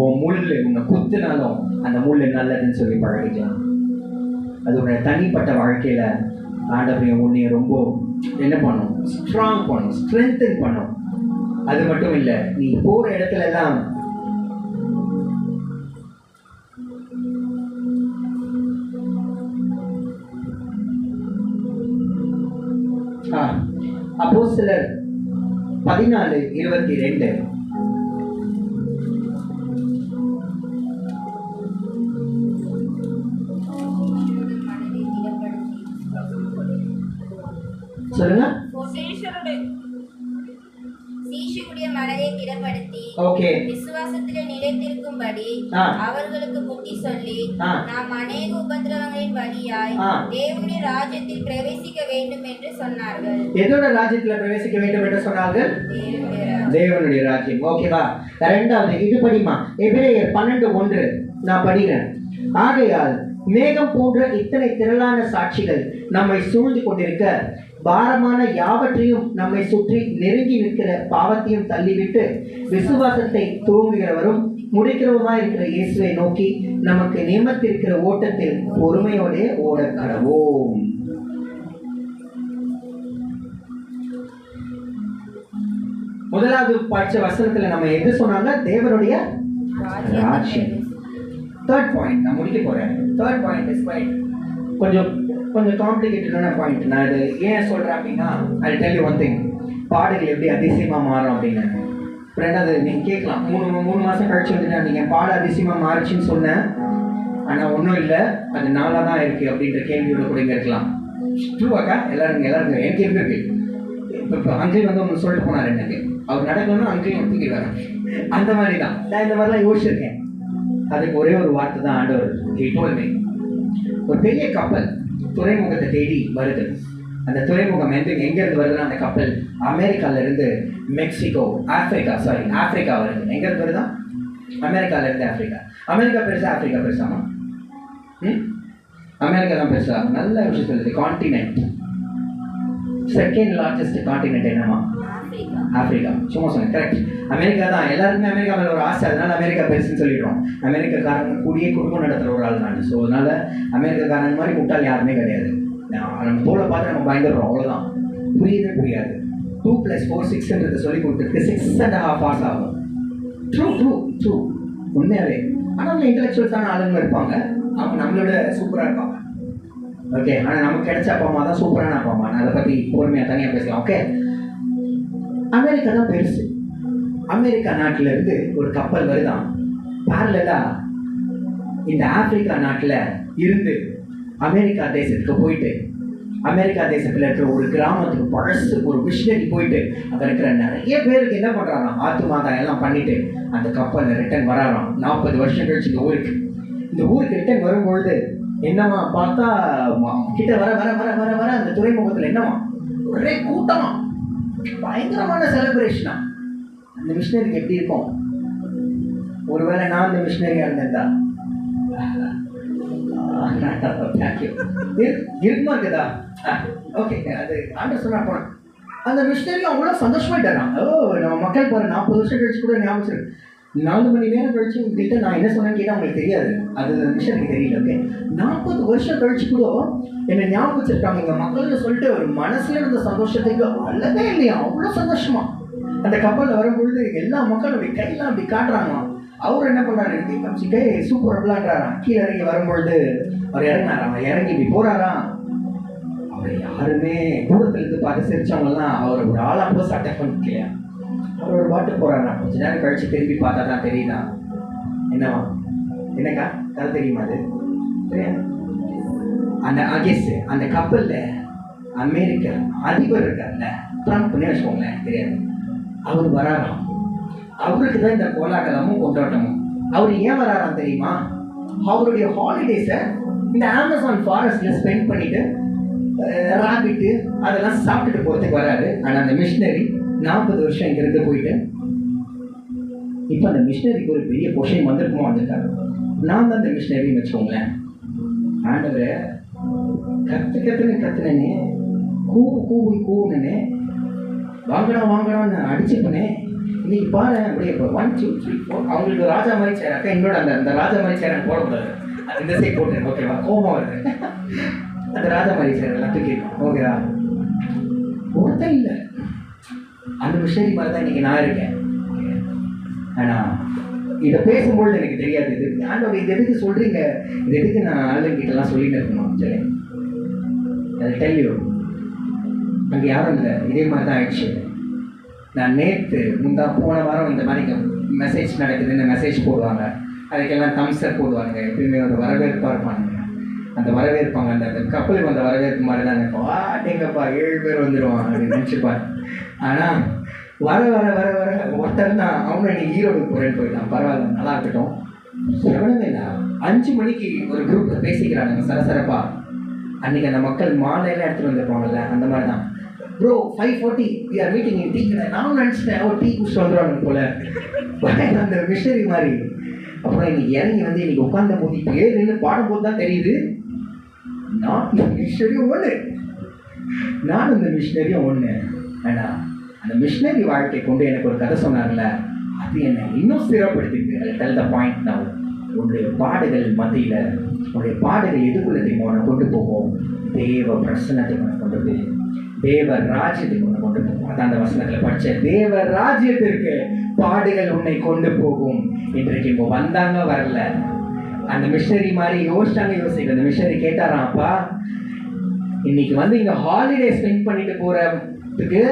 உன் முள்ளு உன்னை குத்துனாலும் அந்த முள்ளு நல்லதுன்னு சொல்லி பழகிக்கலாம். அது உன்னுடைய தனிப்பட்ட வாழ்க்கையில ஆண்டவரையும் உன்னைய ரொம்ப என்ன பண்ணும், ஸ்ட்ராங் பண்ணும், ஸ்ட்ரென்தன் பண்ணும். அது மட்டும் இல்ல, நீ போற இடத்துல எல்லாம் அப்போஸ்தலர் 14:22 சொல்லுங்க. சீஷருடைய மனதை திடப்படுத்தி விசுவாசத்திலே நிலைத்திருக்கும்படி அவர்களுக்கு புத்தி சொல்லி, நாம் அநேக உபத்திரவங்களின் வழியாய் தேவனுடைய ராஜ்யத்தில் பிரவேசிக்க வேண்டும் என்று சொன்னார்கள். எதோட ராஜ்யத்தில் பிரவேசிக்க வேண்டும் என்று சொன்னார்கள்? தேவனுடைய ராஜ்யம். ஓகேவா? இரண்டாவது இது படிமா, எபிரேயர் 12:1 நான் படிக்கிறேன். ஆகையால் மேகம் போன்ற இத்தனை திரளான சாட்சிகள் நம்மை சூழ்ந்து கொண்டிருக்க, பாரமான யாவற்றையும் நம்மை சுற்றி நெருங்கி நிற்கிற பாவத்தையும் தள்ளிவிட்டு விசுவாசத்தை துவங்குகிறவரும் முடிக்கிறவருமாய் இருக்கிற இயேசுவை நோக்கி நமக்கு நியமித்திருக்கிற ஓட்டத்தில் பொறுமையோட ஓட கடவோம். முதலாவது படிச்ச வசனத்துல நம்ம எது சொன்னாங்க? தேவனுடைய ராஜ்யம். தேர்ட் பாயிண்ட் நான் முடிக்க போறேன். தேர்ட் பாயிண்ட் இஸ் கொஞ்சம் காம்ப்ளிகேட்டடான பாயிண்ட். நான் இது ஏன் சொல்றேன் அப்படின்னா, I tell you one thing. பாடுகள் எப்படி அதிசயமா மாறும் அப்படின்னு. ரெண்டாவது நீங்க கேட்கலாம், மூணு மாசம் கழிச்சு வந்துட்டா நீங்க பாட அதிசயமா மாறுச்சுன்னு சொன்னேன், ஆனா ஒன்றும் இல்லை, அது நாளாக தான் இருக்கு அப்படின்ற கேள்வியோட கூட இங்க இருக்கலாம். ட்ரூவாக்கா? எல்லாரும் எனக்கு இருக்கு. இப்போ அங்கேயும் ஒன்று சொல்லிட்டு போனார் எனக்கு, அவர் நடக்கணும்னா அங்கேயும் ஒத்துக்கிறாரு. அந்த மாதிரி தான் நான் இந்த மாதிரிலாம் யோசிச்சிருக்கேன். அதுக்கு ஒரே ஒரு வார்த்தை தான் ஆண்டவர். ஒரு பெரிய கப்பல் துறைமுகத்தை தேடி வருது. அந்த துறைமுகம் எங்க இருந்து வருதுன்னா அந்த கப்பல் அமெரிக்கால இருந்து மெக்சிகோ ஆப்பிரிக்கா வருது. எங்க இருந்து வருதா? அமெரிக்கால இருந்து ஆப்பிரிக்கா. அமெரிக்கா பெருசா ஆப்பிரிக்கா பெருசாமா? அமெரிக்கா தான் பெருசா. நல்ல விஷயம் சொல்லுது. கான்டினென்ட் செகண்ட் லார்ஜஸ்ட் கான்டினென்ட் என்னமா? ஆப்பிரிக்கா. சும்மா சொன்னேன், கரெக்ட். அமெரிக்கா தான். எல்லாருக்குமே அமெரிக்கா மேலே ஒரு ஆசை, அதனால அமெரிக்கா பெருசுன்னு சொல்லிடுறோம். அமெரிக்காக்காரங்க கூடிய குடும்பம் நடத்துகிற ஒரு ஆள் நான். ஸோ அதனால அமெரிக்காக்காரன் மாதிரி முட்டாள் யாருமே கிடையாது. நம்ம தோலை பார்த்து நம்ம பயந்துடுறோம், அவ்வளோதான். புரியவே புரியாது. 2 + 4 6 சொல்லி கொடுத்துருக்கு 6.5 hours ஆகும். ட்ரூ உண்மையாவே. ஆனால் இன்டெலெக்சுவல்ஸான ஆளுங்க இருப்பாங்க, அவங்க நம்மளோட சூப்பராக இருப்பாங்க. ஓகே, ஆனால் நமக்கு கிடைச்ச அப்பா அம்மா தான் சூப்பரான அப்பா அம்மா. நான் அதை பற்றி பொறுமையாக தனியாக பேசலாம். ஓகே, அமெரிக்கா தான் பெருசு. அமெரிக்கா நாட்டில் இருந்து ஒரு கப்பல் வருதான் பேரலா இந்த ஆப்பிரிக்கா நாட்டில் இருந்து அமெரிக்கா தேசத்துக்கு போயிட்டு, அமெரிக்கா தேசத்தில் இருக்கிற ஒரு கிராமத்துக்கு பழசு ஒரு மிஷினரி போயிட்டு அங்கே இருக்கிற நிறைய பேருக்கு என்ன பண்ணுறாங்க, ஆத்துமாதான் எல்லாம் பண்ணிட்டு அந்த கப்பலில் ரிட்டர்ன் வராராம். 40 வருஷம் கழிச்சு இந்த ஊருக்கு ரிட்டர்ன் வரும்பொழுது என்னமா பார்த்தா கிட்ட வர வர வர வர வர அந்த துறைமுகத்தில் என்னமா ஒரே கூட்டமா, பயங்கரமான செலிப்ரேஷனா. அந்த மிஷினரிக்கு எப்படி இருக்கும்? ஒருவேளை நான் அந்த மிஷினரியா இருந்தேன்டா இருக்குமா இருக்குதா? ஓகே, அது ஆண்டர் சொன்னா போனேன். அந்த மிஷினரி அவ்வளோ சந்தோஷமாயிட்டாராம். நம்ம மக்கள் பாரு 40 வருஷம் கழிச்சு கூட ஞாபகம் 4 மணி நேரம் கழிச்சு உங்ககிட்ட நான் என்ன சொன்னேன்னு கேட்டால் உங்களுக்கு தெரியாது, அது மிஷனுக்கு தெரியல. ஓகே, 40 வருஷம் கழிச்சு கூட என்னை ஞாபகம் வச்சிருக்காங்க எங்கள் மக்கள்னு சொல்லிட்டு ஒரு மனசுல இருந்த சந்தோஷத்துக்கு அல்லவே இல்லையா, அவ்வளோ சந்தோஷமா. அந்த கப்பலில் வரும்பொழுது எல்லா மக்களுடைய கையெல்லாம் அப்படி காட்டுறாங்க. அவர் என்ன பண்ணாரு, கை சூப்பர் விளாடுறாராம். கீழே இறங்கி வரும்பொழுது அவர் இறங்கினாராம். இறங்கி இப்படி போறாராம். அவர் யாருமே தூரத்துல இருந்து பார்த்து சிரிச்சவங்கலாம் அவர் ஒரு ஆளா போய் அட்டாக் பண்ணிக்கலையா. அவர் ஒரு பாட்டு போறாரா. கொஞ்ச நேரம் கழிச்சு திரும்பி பார்த்தா தான் தெரியுதா என்னவா, என்னக்கா கதை தெரியுமா? அது அந்த அகேஸ் அந்த கப்பல்ல அமெரிக்க அதிபர் இருக்கார்ல, ட்ரம்ப்னு வச்சுக்கோங்களேன், தெரியாது. அவர் வராராம். அவருக்கு தான் இந்த கோலாகலமும் கொண்டாட்டமும். அவர் ஏன் வராராம் தெரியுமா? அவருடைய ஹாலிடேஸை இந்த அமேசான் ஃபாரஸ்ட்ல ஸ்பெண்ட் பண்ணிட்டு ராபிட்டு அதெல்லாம் சாப்பிட்டுட்டு போகிறதுக்கு வராரு. ஆனால் அந்த மிஷினரி 40 வருஷம் இங்கிருந்து போயிட்டு இப்போ அந்த மிஷினரிக்கு ஒரு பெரிய பொசிஷன் வந்திருக்காரு. நான் தான் அந்த மிஷினரின்னு வச்சுக்கோங்களேன். ஆண்டவரை கத்துனே கூவுனே வாங்கணும் அடிச்சுப்பனே. இன்னைக்கு பாரு அப்படியே 1 2 3 4 அவங்களுக்கு ராஜா மாதிரி சேராக்கா, என்னோட அந்த ராஜா மாதிரி சேரன் போடக்கூடாது, அது இந்த சைட் போட்டு ஓகேவா, கோபம் வருது. அந்த ராஜா மாதிரி சேர் எல்லாம் தூக்கிடும். ஓகேவா, ஒருத்தன் இல்லை. அந்த மிஷனரி மாதிரி தான் இன்னைக்கு நான் இருக்கேன். ஆனால் இதை பேசும்பொழுது எனக்கு தெரியாது, இது ஆண்டவர் இது எதுக்கு சொல்றீங்க, இது எதுக்கு நான் ஆளுங்கிட்டலாம் சொல்லிட்டு இருக்கணும். சரி, அது டெல்யூ அங்கே யாரும் இல்லை. இதே மாதிரி தான் ஆயிடுச்சு. நான் போன வாரம் இந்த மாதிரி மெசேஜ் நடக்குதுன்னு மெசேஜ் போடுவாங்க, அதுக்கெல்லாம் தம்ஸ்அப் போடுவாங்க. எப்பயுமே ஒரு வரவேற்பாக இருப்பாங்க. அந்த வரவேற்பாங்க அந்த கப்பலுக்கு வந்த வரவேற்பு மாதிரி தான் இருக்கும். அப்படிங்கப்பா 7 பேர் வந்துடுவான் அப்படின்னு நினச்சிப்பார். ஆனால் வர வர வர வர ஒருத்தர் தான் அவங்க நீ ஈரோடுக்கு போகிறேன்னு போயிட்டான். பரவாயில்ல, நல்லா இருக்கட்டும். எவ்வளவு இல்லை, 5 மணிக்கு ஒரு குரூப்பில் பேசிக்கிறாங்க சரசரப்பா. அன்றைக்கி அந்த மக்கள் மாலையெல்லாம் எடுத்துகிட்டு வந்துருப்பாங்கல்ல, அந்த மாதிரி தான். Bro 5:40 we are meeting in tea கடை. நானும் நினச்சிட்டேன் டீ குடிச்சு வந்துடுவாங்க போல அந்த மிஷனரி மாதிரி. அப்புறம் இன்னைக்கு இறங்கி வந்து இன்னைக்கு உட்காந்த போது பேர் நின்று பாடும்போது தான் தெரியுது நான் இந்த மிஷனரியும் ஒன்று, நான் இந்த மிஷனரியும் ஒன்று. ஆனால் அந்த மிஷனரி வாழ்க்கை கொண்டு எனக்கு ஒரு கதை சொன்னார்ல, அது என்னை இன்னும் ஸ்திரப்படுத்திருக்கு. டெல் த பாயிண்ட் நான். உன்னுடைய பாடுகள் மத்தியில் உன்னுடைய பாடுகள் எதுக்குள்ள தெரியுமா உன்னை கொண்டு போகும்? தேவ பிரசன்னத்துக்கு உன்னை கொண்டு போய் தேவ ராஜ்யத்துக்கு உன்னை கொண்டு போகும். அதான் அந்த வசனத்தில் படிச்ச தேவ ராஜ்யத்திற்கு பாடுகள் உன்னை கொண்டு போகும். இன்றைக்கு இப்போ வந்தாங்க வரல. அந்த மிஷனரி மாதிரி யோசிக்க அந்த மிஷனரி கேட்டாராம், அப்பா இன்னைக்கு வந்து இங்க ஹாலிடே ஸ்பெண்ட் பண்ணிட்டு போறதுக்கு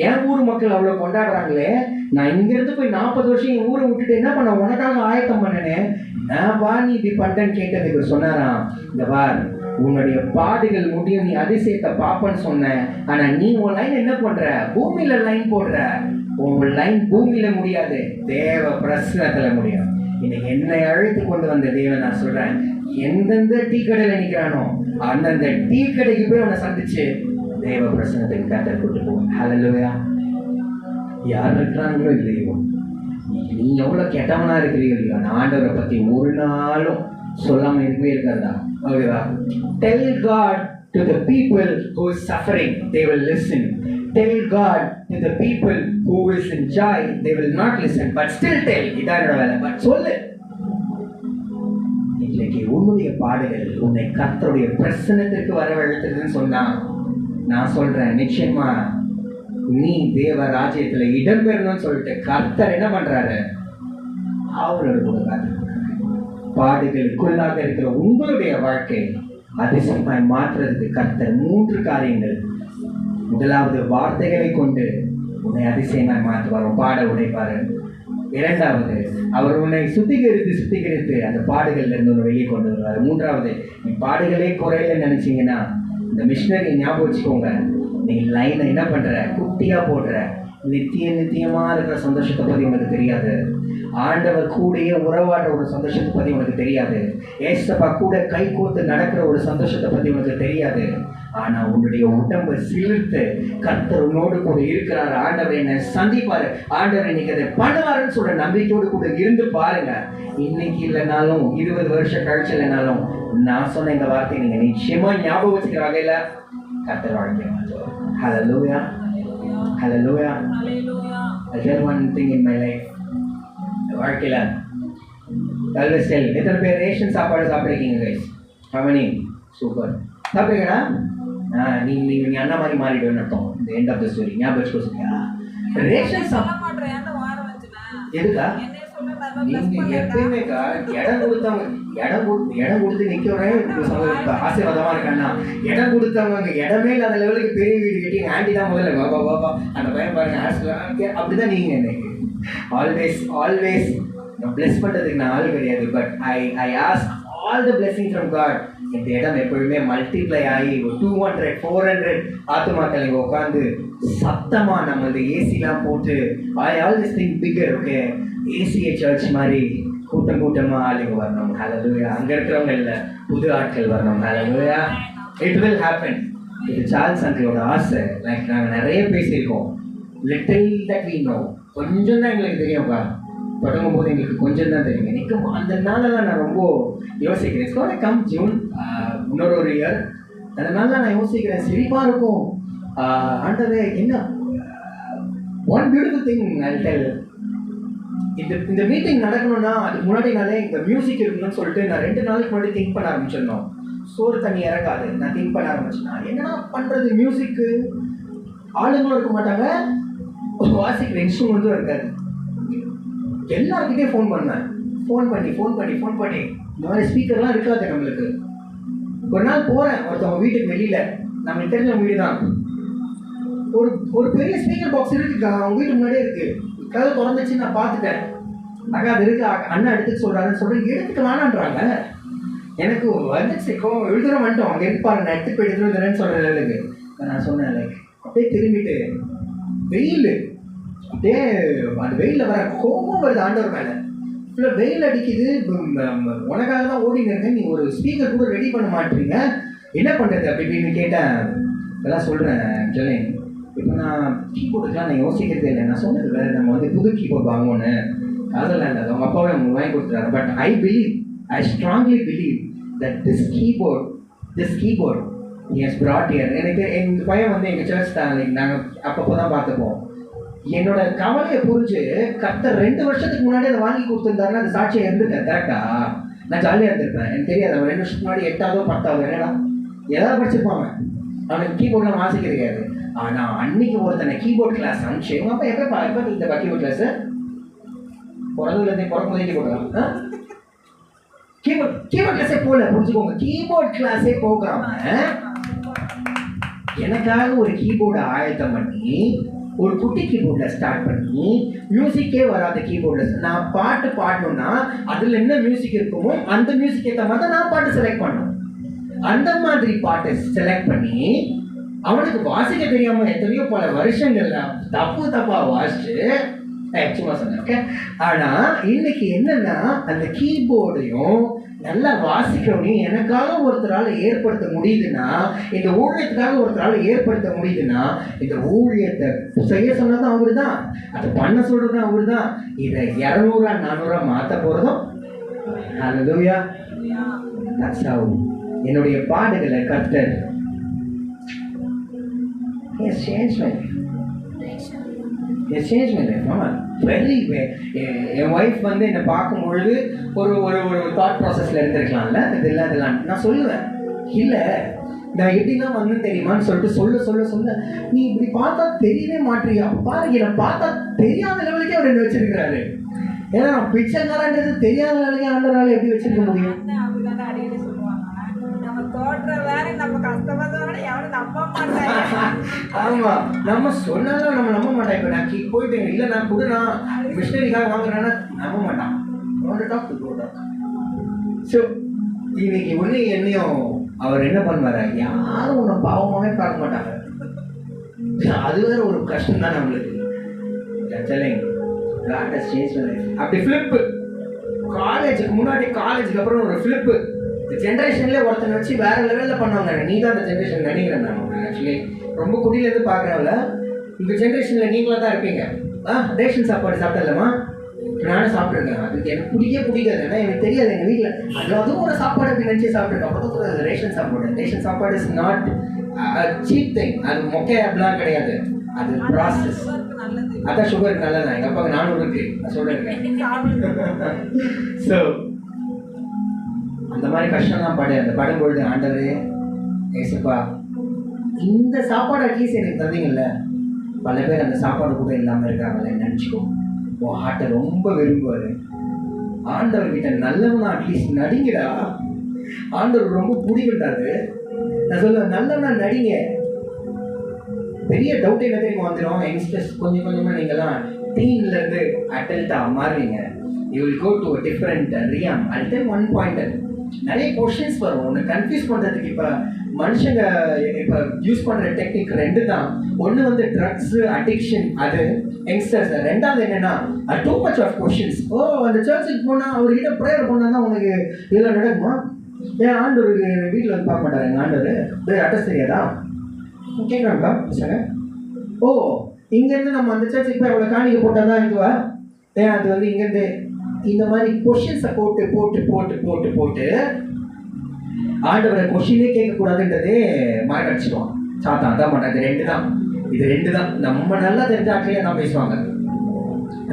என் ஊர் மக்கள் அவ்வளவு கொண்டாடுறாங்களே, நான் இங்க இருந்து போய் 40 வருஷம் என் ஊரை விட்டுட்டு என்ன பண்ண உனக்காக ஆயத்தம் பண்ணனேன், நான் பா நீ இப்படி பண்றேன்னு கேட்டதுக்கு சொன்னாராம், இந்த பார் உன்னுடைய பாடுகள் முடியும், நீ அதிசயத்தை பாப்பன்னு சொன்ன. ஆனா நீ உன் லைன் என்ன பண்ற, பூமியில லைன் போடுற. உன் லைன் பூமியில முடியாது, தேவ பிரசனத்துல முடியும். இன்னைக்கு என்னை அழைத்து கொண்டு வந்த தேவன் நான் சொல்றேன், எந்தெந்த டீ கடையில நிக்கிறானோ அந்தந்த டீ கடைக்கு போய் அவனை சந்திச்சு தேவ பிரசன்னத்துக்கு கர்த்தர் கூட்டு போவார். ஹல்லேலூயா. யார் இருக்கிறாங்களோ இல்லையோ, நீ எவ்வளோ கெட்டவனா இருக்கிறீங்க இல்லையோ, ஆண்டவரை பற்றி ஒரு நாளும் சொல்லாமல் இருக்கவே இருக்காதா? ஓகேவா? Tell God to the people who is suffering, they will listen. Tell God to the people who is in joy, they will not listen. But still tell. இதான் என்னோட வேலை. பட் சொல்லு. இன்னைக்கு உன்னுடைய பாடுகள் உன்னை கர்த்தருடைய பிரசன்னத்திற்கு வரவழைத்ததுன்னு சொன்னா, நான் சொல்றேன், நிச்சயமா நீ தேவ ராஜ்யத்துல இடம் பெறணும்னு சொல்லிட்டு கர்த்தர் என்ன பண்றாரு? அவரோட கூட பாடுகளுக்குள்ளாக இருக்கிற உங்களுடைய வாழ்க்கை அதிசயமாய் மாற்றுறதுக்கு கர்த்தர் 3 காரியங்கள். முதலாவது, வார்த்தைகளை கொண்டு உன்னை அதிசயமாய் மாற்றுவார், பாட உடைப்பாரு. இரண்டாவது, அவர் உன்னை சுத்திகரித்து அந்த பாடுகள்ல இருந்து உன்னை வெளியே கொண்டு வருவார். மூன்றாவது, நீ பாடுகளே குறையில நினைச்சீங்கன்னா இந்த மிஷினரி ஞாபகம் வச்சுக்கோங்க, நீ லைனை என்ன பண்ற? குட்டியா போடுற. நித்தியமா இருக்கிற சந்தோஷத்தை பத்தி உனக்கு தெரியாது. ஆண்டவர் கூடயே உறவாடுற ஒரு சந்தோஷத்தை பத்தி உனக்கு தெரியாது. ஏசப்பா கூட கை கோர்த்து நடக்கிற ஒரு சந்தோஷத்தை பத்தி உனக்கு தெரியாது. ஆனா உன்னுடைய உடம்பு சிலிர்த்து கர்த்தர் உன்னோடு கூட இருக்கிறார், ஆண்டவர் என்னை சந்திப்பாரு, ஆண்டவர் இன்னைக்கு அதை பண்ணுவாருன்னு சொல்ற நம்பிக்கையோடு கூட இருந்து பாருங்க. இன்னைக்கு இல்லைனாலும் 20 வருஷம் கழிச்சு இல்லைனாலும் நான் சொன்ன இந்த வார்த்தை நீங்க நிச்சயமா ஞாபகம் வச்சுக்கிற வகையில கர்த்தர் வாழ்க்கை மாற்றுவார். Hallelujah. Hallelujah. I tell one thing in my life. வாழ்க்கையில கல்வெஸ்டல் எத்தனை பேர் ரேஷன் சாப்பாடு சாப்பிட்ருக்கீங்க கைஸ்? கவனி, சூப்பர். சாப்பிடுங்கடா. நீங்க அண்ணா மாதிரி மாறிடுவேன்னு அர்த்தம். இந்த எண்ட் ஆஃப் த ஸ்டோரி ஞாபகம் வச்சுக்கோங்க. ரேஷன் எதுக்கா? நீங்க எப்பயுமேக்கா இடம் கொடுத்து நிக்கிறவங்க ஆசீர்வாதமா இருக்கா? இடம் கொடுத்தவங்க இடமே இல்லாத லெவலுக்கு பெரிய வீடு கட்டி ஆண்டி தான் முதல்ல பாபா அந்த பையன் பாருங்க அப்படிதான் நீங்க எனக்கு ஆல்வேஸ் பிளஸ் பண்றதுக்கு நான் ஆள் கிடையாது. But I ask all the blessing from God. இந்த இடம் எப்பொழுதுமே மல்டிப்ளை ஆகி 200 400 ஆத்துமாக்கள் இங்கே உட்காந்து சத்தமா நம்ம இந்த ஏசிலாம் போட்டு I always think bigger. Okay, ACA church மாதிரி கூட்டமா ஆளுங்க வரணும். ஹல்லேலூயா. அங்க இருக்கிறவங்க இல்லை, புது ஆட்கள் வரணும். ஹல்லேலூயா. It will happen. இது சார்ல்ஸ் அங்கிளோட ஆசை. லைக் நாங்கள் நிறைய பேசியிருக்கோம். லிட்டில் தட் வி நோ, கொஞ்சம் தான் எங்களுக்கு தெரியும்ப்பா. தொடங்கும் போது எங்களுக்கு கொஞ்சம் தான் தெரியும். எனக்கு அந்த நாளெல்லாம் நான் ரொம்ப யோசிக்கிறேன். ஸோ கம் ஜூன் இன்னொரு இயர், அதனால நான் யோசிக்கிறேன், சிரிப்பாக இருக்கும். ஆண்டவே என்ன one beautiful thing I tell. இந்த மீட்டிங் நடக்கணும்னா அதுக்கு முன்னாடி நாளே இந்த மியூசிக் இருக்கணும்னு சொல்லிட்டு நான் 2 நாளைக்கு முன்னாடி திங்க் பண்ண ஆரம்பிச்சிடணும். சோறு தண்ணி இறக்காது. நான் திங்க் பண்ண ஆரம்பிச்சேன்னா என்னன்னா பண்ணுறது, மியூசிக்கு ஆளுங்களும் இருக்க மாட்டாங்க, வாசிக்கிற இன்ஸ்ட்ருமெண்ட்டும் இருக்காது. எல்லாருக்கிட்டே ஃபோன் பண்ணி இந்த மாதிரி ஸ்பீக்கர்லாம் இருக்காது நம்மளுக்கு. ஒரு நாள் போகிறேன் ஒருத்தவங்க வீட்டுக்கு வெளியில், நம்மளுக்கு தெரிஞ்ச வீடு தான், ஒரு பெரிய ஸ்பீக்கர் பாக்ஸ் இருக்குக்கா, அவங்க வீட்டு முன்னாடியே இருக்குது. கதை திறந்துச்சு, நான் பார்த்துட்டேன். அக்கா அது இருக்கு, அண்ணா எடுத்துக்க சொல்கிறாருன்னு சொல்லிட்டு எடுத்துக்க வேணான்றாங்க. எனக்கு வந்துச்சு எழுதுறோம் வந்துட்டோம், அங்கே இருப்பாங்க, நான் எடுத்து போய் எடுத்துருந்தேன்னு சொல்கிற லெவலுக்கு நான் சொன்னேன். லைக் அப்படியே திரும்பிட்டு வெயில், அப்படியே அந்த வெயிலில் வர கோபம் வருது ஆண்டவர் மேலே. ஃபுல்லாக வெயில் அடிக்குது, உனக்காக தான் ஓடின்னு இருக்கேன், நீ ஒரு ஸ்பீக்கர் கூட ரெடி பண்ண மாட்டீங்க, என்ன பண்ணுறது அப்படி இப்படின்னு கேட்டேன். இதெல்லாம் சொல்கிறேன் ஜெலின். இப்போ நான் கீபோர்டுக்கெலாம் நான் யோசிக்கிறதே இல்லை. நான் சொன்னது வேறு, நம்ம வந்து புது கீபோர்டு வாங்கணும்னு. அதெல்லாம் இல்லை, அவங்க அப்பாவே அவங்க வாங்கி கொடுத்துறாரு. But I strongly believe that this keyboard he has brought here. எனக்கு எங்கள் பையன் வந்து எங்கள் சர்ச் தான், நாங்கள் அப்பப்போ தான் பார்த்துப்போம். என்னோட கவலையை புரிஞ்சு கர்த்தர் 2 வருஷத்துக்கு முன்னாடி அதை வாங்கி கொடுத்துருந்தாருன்னா அது சாட்சியாக இருந்திருக்கேன். கரெக்டா? நான் ஜாலியாக இருந்திருப்பேன். எனக்கு தெரியாது, அவன் 2 வருஷத்துக்கு முன்னாடி 8ஆவதோ 10ஆவதோ என்னடா ஏதாவது படிச்சிருப்பாங்க, அவனுக்கு கீபோர்ட்லாம் வாசிக்க தெரியாது. ஆனால் அன்னைக்கு ஒருத்தனை கீபோர்ட் கிளாஸ் அனுப்பிச்சு, அப்போ எப்போ இந்த கீபோர்ட் கிளாஸு பிறந்ததுலேருந்தே பிறக்கும்போதே கீபோர்ட் கீபோர்ட் கிளாஸே போகல. புரிஞ்சுக்கோங்க, கீபோர்ட் கிளாஸே போகாம எனக்காக ஒரு கீபோர்டை ஆயத்தம் பண்ணி ஒரு குட்டி கீபோர்டில் ஸ்டார்ட் பண்ணி மியூசிக்கே வராத கீபோர்டில் நான் பாட்டு பாடணும்னா அதில் என்ன மியூசிக் இருக்குமோ அந்த மியூசிக் ஏற்ற மாதிரி நான் பாட்டு செலக்ட் பண்ணணும். அந்த மாதிரி பாட்டை செலக்ட் பண்ணி அவனுக்கு வாசிக்க தெரியாமல் எத்தனையோ பல வருஷங்கள்ல தப்பாக வாசிச்சு சும்மா சொன்னேன். ஓகே, ஆனால் இன்னைக்கு என்னன்னா அந்த கீபோர்டையும் நல்லா வாசிக்கிறவனே எனக்காக ஒருத்தரால் ஏற்படுத்த முடியுதுன்னா, இந்த ஊழியத்துக்காக ஒருத்தரால் ஏற்படுத்த முடியுதுன்னா, இந்த ஊழியத்தை செய்ய சொன்னதும் அவரு தான், அதை பண்ண சொல்றதும் அவரு தான். இதை 200 400 மாற்ற போறதும். ஹல்லேலூயா. That's how என்னுடைய பாடுகளை கர்த்தர் He has changed my life. He has changed my life. Very N wife வந்து என்னை பார்க்கும் பொழுது ஒரு ஒரு ஒரு தாட் ப்ராசஸில் இருந்திருக்கலாம்ல, இதெல்லாம் நான் சொல்லுவேன். இல்லை நான் எப்படிலாம் வந்து தெரியுமான்னு சொல்லிட்டு சொல்ல நீ இப்படி பார்த்தா தெரியவே மாட்டேறியா, பாருங்க என்னை பார்த்தா தெரியாத லெவலுக்கே அவர் என்ன வச்சிருக்கிறாரு. ஏன்னா நான் பிச்சைக்காரன்றது தெரியாத லெவலுக்கே ஆண்டவரால் எப்படி வச்சிருக்க முடியும்? ஆமா, நம்ம சொன்னாலும் நம்ம நம்ப மாட்டான். இப்ப நான் போயிட்டு இல்ல நான் கூட நான் மிஷினரிக்காக வாங்குறேன்னா நம்ப மாட்டான். ஸோ இன்னைக்கு ஒண்ணு என்னையும் அவர் என்ன பண்ணுவாரு, யாரும் உன்னை பாவமாவே பார்க்க மாட்டாங்க. அது வேற ஒரு கஷ்டம் தான் நம்மளுக்கு. அப்படி ஃபிளிப்பு காலேஜுக்கு முன்னாடி, காலேஜுக்கு அப்புறம் ஒரு ஃபிளிப்பு ஜென்ரேஷன்லேயே ஒருத்தனை வச்சு வேற லெவலில் பண்ணுவாங்க. நீ தான் அந்த ஜென்ரேஷன் நினைக்கிறேன். நான் ஆக்சுவலி ரொம்ப குடியிலேருந்து பார்க்குறவங்கள இந்த ஜென்ரேஷனில் நீங்களாக தான் இருப்பீங்க. ரேஷன் சாப்பாடு சாப்பிட்டதில்லம்மா, நானும் சாப்பிட்ருக்கேன். அதுக்கு எனக்கு பிடிக்காது. ஏன்னா எனக்கு தெரியாது எங்கள் வீட்டில் அதுவும் ஒரு சாப்பாடு அப்படி நினச்சி சாப்பிட்ருக்கேன். அப்போ தான் ரேஷன் சாப்பாடு இஸ் நாட் சீப் திங். அது மொக்கை அப்படிலாம் கிடையாது, அது ப்ராசஸ். அதான் சுகருக்கு நல்லதான். எங்கள் அப்பாவுக்கு 400 இருக்கு, நான் சொல்லியிருக்கேன். ஸோ அந்த மாதிரி கஷ்டம்லாம் அந்த படும்பொழுது ஆண்டவரே ஏசப்பா இந்த சாப்பாடு அட்லீஸ்ட் எனக்கு தந்தீங்கல்ல. பல பேர் அந்த சாப்பாடு கூட இல்லாமல் இருக்காங்கல்ல, நினச்சிக்கோ. உன் ஹார்ட்டை ரொம்ப விரும்புவார். ஆண்டவர்கிட்ட நல்லவனா அட்லீஸ்ட் நடிங்கடா. ஆண்டவர் ரொம்ப பிடிக்கிட்டாரு. நான் சொல்லுவேன், நல்லவனா நடிங்க. பெரிய டவுட் என்ன தெரியுமா வந்துடும், யங்ஸ்டர்ஸ் கொஞ்சம் கொஞ்சமாக நீங்கள்லாம் டீன்லேருந்து அடல்ட்டாக மாறுவீங்க. You will go to different realm. அடுத்த ஒன் பாயிண்ட் நிறைய கொஷின்ஸ் வரும். ஒன்று கன்ஃபியூஸ் பண்ணுறதுக்கு இப்போ மனுஷங்க இப்போ யூஸ் பண்ணுற டெக்னிக் 2 தான். ஒன்று வந்து ட்ரக்ஸ் அடிக்ஷன், அது யங்ஸ்டர்ஸ். 2வது என்னென்னா டூ மச் ஆஃப் கொஷின்ஸ். அந்த சர்ச்சுக்கு போனால் அவர்கிட்ட ப்ரேயர் பண்ணால் தான் உனக்கு இதெல்லாம் நடக்குமா? ஏன் ஆண்டவருக்கு வீட்டில் வந்து பார்க்க மாட்டார் எங்கள் ஆண்டவர்? அட்ரஸ் தெரியாதா கேட்குறாங்கக்கா பசங்க. இங்கேருந்து நம்ம அந்த சர்ச்சுக்கு போய் அவ்வளோ காணிக்க போட்டால் தான் இதுவா? ஏன் அது வந்து இங்கேருந்து இந்த மாதிரி கொஷின்ஸை போட்டு போட்டு போட்டு போட்டு போட்டு ஆண்டவரை கொஷினே கேட்கக்கூடாதுன்றதே மறக்கடிச்சிடுவான் சாத்தான். அதான் மாட்டாங்க. இது 2 தான். நம்ம நல்லா தெரிஞ்ச ஆட்களே தான் பேசுவாங்க.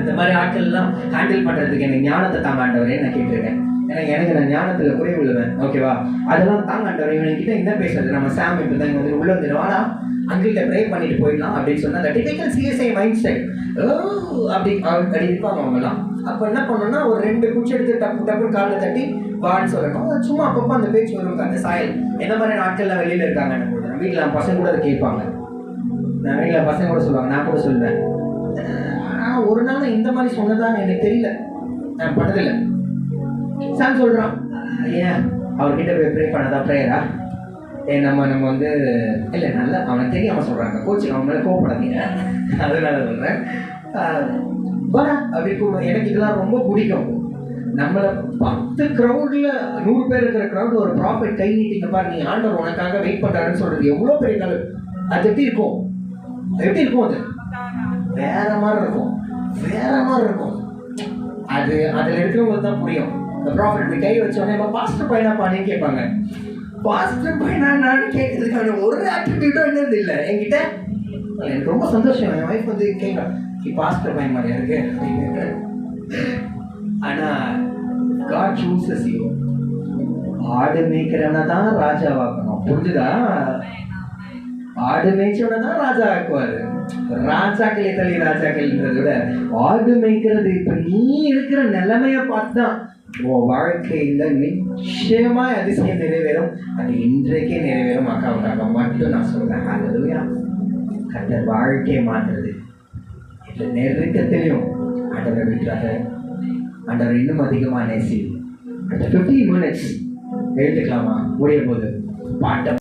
அந்த மாதிரி ஆட்கள்லாம் ஹேண்டில் பண்ணுறதுக்கு எனக்கு ஞானத்தை தாங்க ஆண்டவரே நான் கேட்டிருக்கேன். ஏன்னா எனக்கு நான் ஞானத்தில் குறைவு உள்ளவன். ஓகேவா? அதெல்லாம் தாங்க ஆண்டவரே. இவன்கிட்ட என்ன பேசுறது, நம்ம சாம் இப்போ தான் இங்கே வந்து உள்ள வந்துடும். ஆனால் அங்கிட்ட ப்ரே பண்ணிட்டு போயிடலாம் அப்படின்னு சொன்னால் அந்த டிபிக்கல் சிஎஸ்ஐ மைண்ட் செட் அப்படி இருப்பாங்க அவங்கலாம். அப்போ என்ன பண்ணணும்னா ஒரு 2 குச்சி எடுத்து டப்பு காலில் தட்டி வான்னு சொல்லணும். சும்மா அப்பப்போ அந்த பேச்சு வரும். அந்த சாயல் எந்த மாதிரி நாட்கள்லாம் வெளியில் இருக்காங்கன்னு போது நம்ம வீட்டில் பசங்க கூட அதை கேட்பாங்க. நான் வீட்டில் பசங்க கூட சொல்லுவாங்க, நான் கூட சொல்லுவேன். ஆனால் ஒரு நாள் இந்த மாதிரி சொன்னதான்னு எனக்கு தெரியல, நான் பண்ணதில்லை. சாம் சொல்கிறான், ஏன் அவர்கிட்ட போய் ப்ரே பண்ணதான் ப்ரேயரா? நம்ம வந்து இல்லை நல்லா அவனுக்கு தெரியாம சொல்கிறாங்க. கோச்சு அவன் மேலே கோவப்படாதீங்க, அதனால சொல்கிறேன். படா அப்படி எனக்கு இதெல்லாம் ரொம்ப பிடிக்கும். நம்மளை 10 க்ரௌடில் 100 பேர் இருக்கிற க்ரௌட் ஒரு ப்ராஃபிட் கை நீட்டிங்க பாரு, நீ ஆண்டவர் உனக்காக வெயிட் பண்ணுறாருன்னு சொல்கிறது எவ்வளோ பெரிய நாள். அது எப்படி இருக்கும்? அது வேற மாதிரி இருக்கும். அது அதில் இருக்கிறவங்களுக்கு தான் புரியும். இந்த ப்ராஃபிட் கை வச்சோடனே இப்போ பாஸ்டர் பையனாப்பான்னு கேட்பாங்க. பாஸ்டர் பையனா நான் கேட்கறதுக்கான ஒரு ஆட்டிடியூடும் என்னது இல்லை என்கிட்ட. எனக்கு ரொம்ப சந்தோஷம். என் ஒய்ஃப் வந்து கேட்குறேன், பாஸ்டர் பையன் மாதிரியா இருக்கு அப்படின்னு. ஆனால் God chooses you. ஆடு மேய்க்கிறவனை தான் ராஜாவாக்கணும். புரிஞ்சுதா? ஆடு மேய்ச்சவனை தான் ராஜா ஆக்குவாரு. ராஜாக்களை தள்ளி ராஜாக்கள்ன்றதை விட ஆடு மேய்க்கிறது இப்போ நீ இருக்கிற நிலைமையை பார்த்து தான் உன் வாழ்க்கையில் நிச்சயமா அதிசயம் நிறைவேறும். அது இன்றைக்கே நிறைவேறும். அக்காவுக்காக மட்டும் நான் சொல்றேன். ஹல்லேலூயா. கர்த்தர் வாழ்க்கையை மாற்றுறது. இந்த நெருக்கத்திலையும் ஆண்டவரை விட்டுறாரு. ஆண்டவர் இன்னும் அதிகமாக நேசி. அடுத்த 15 minutes எழுதுக்கலாமா? முடிய போது பாட்டை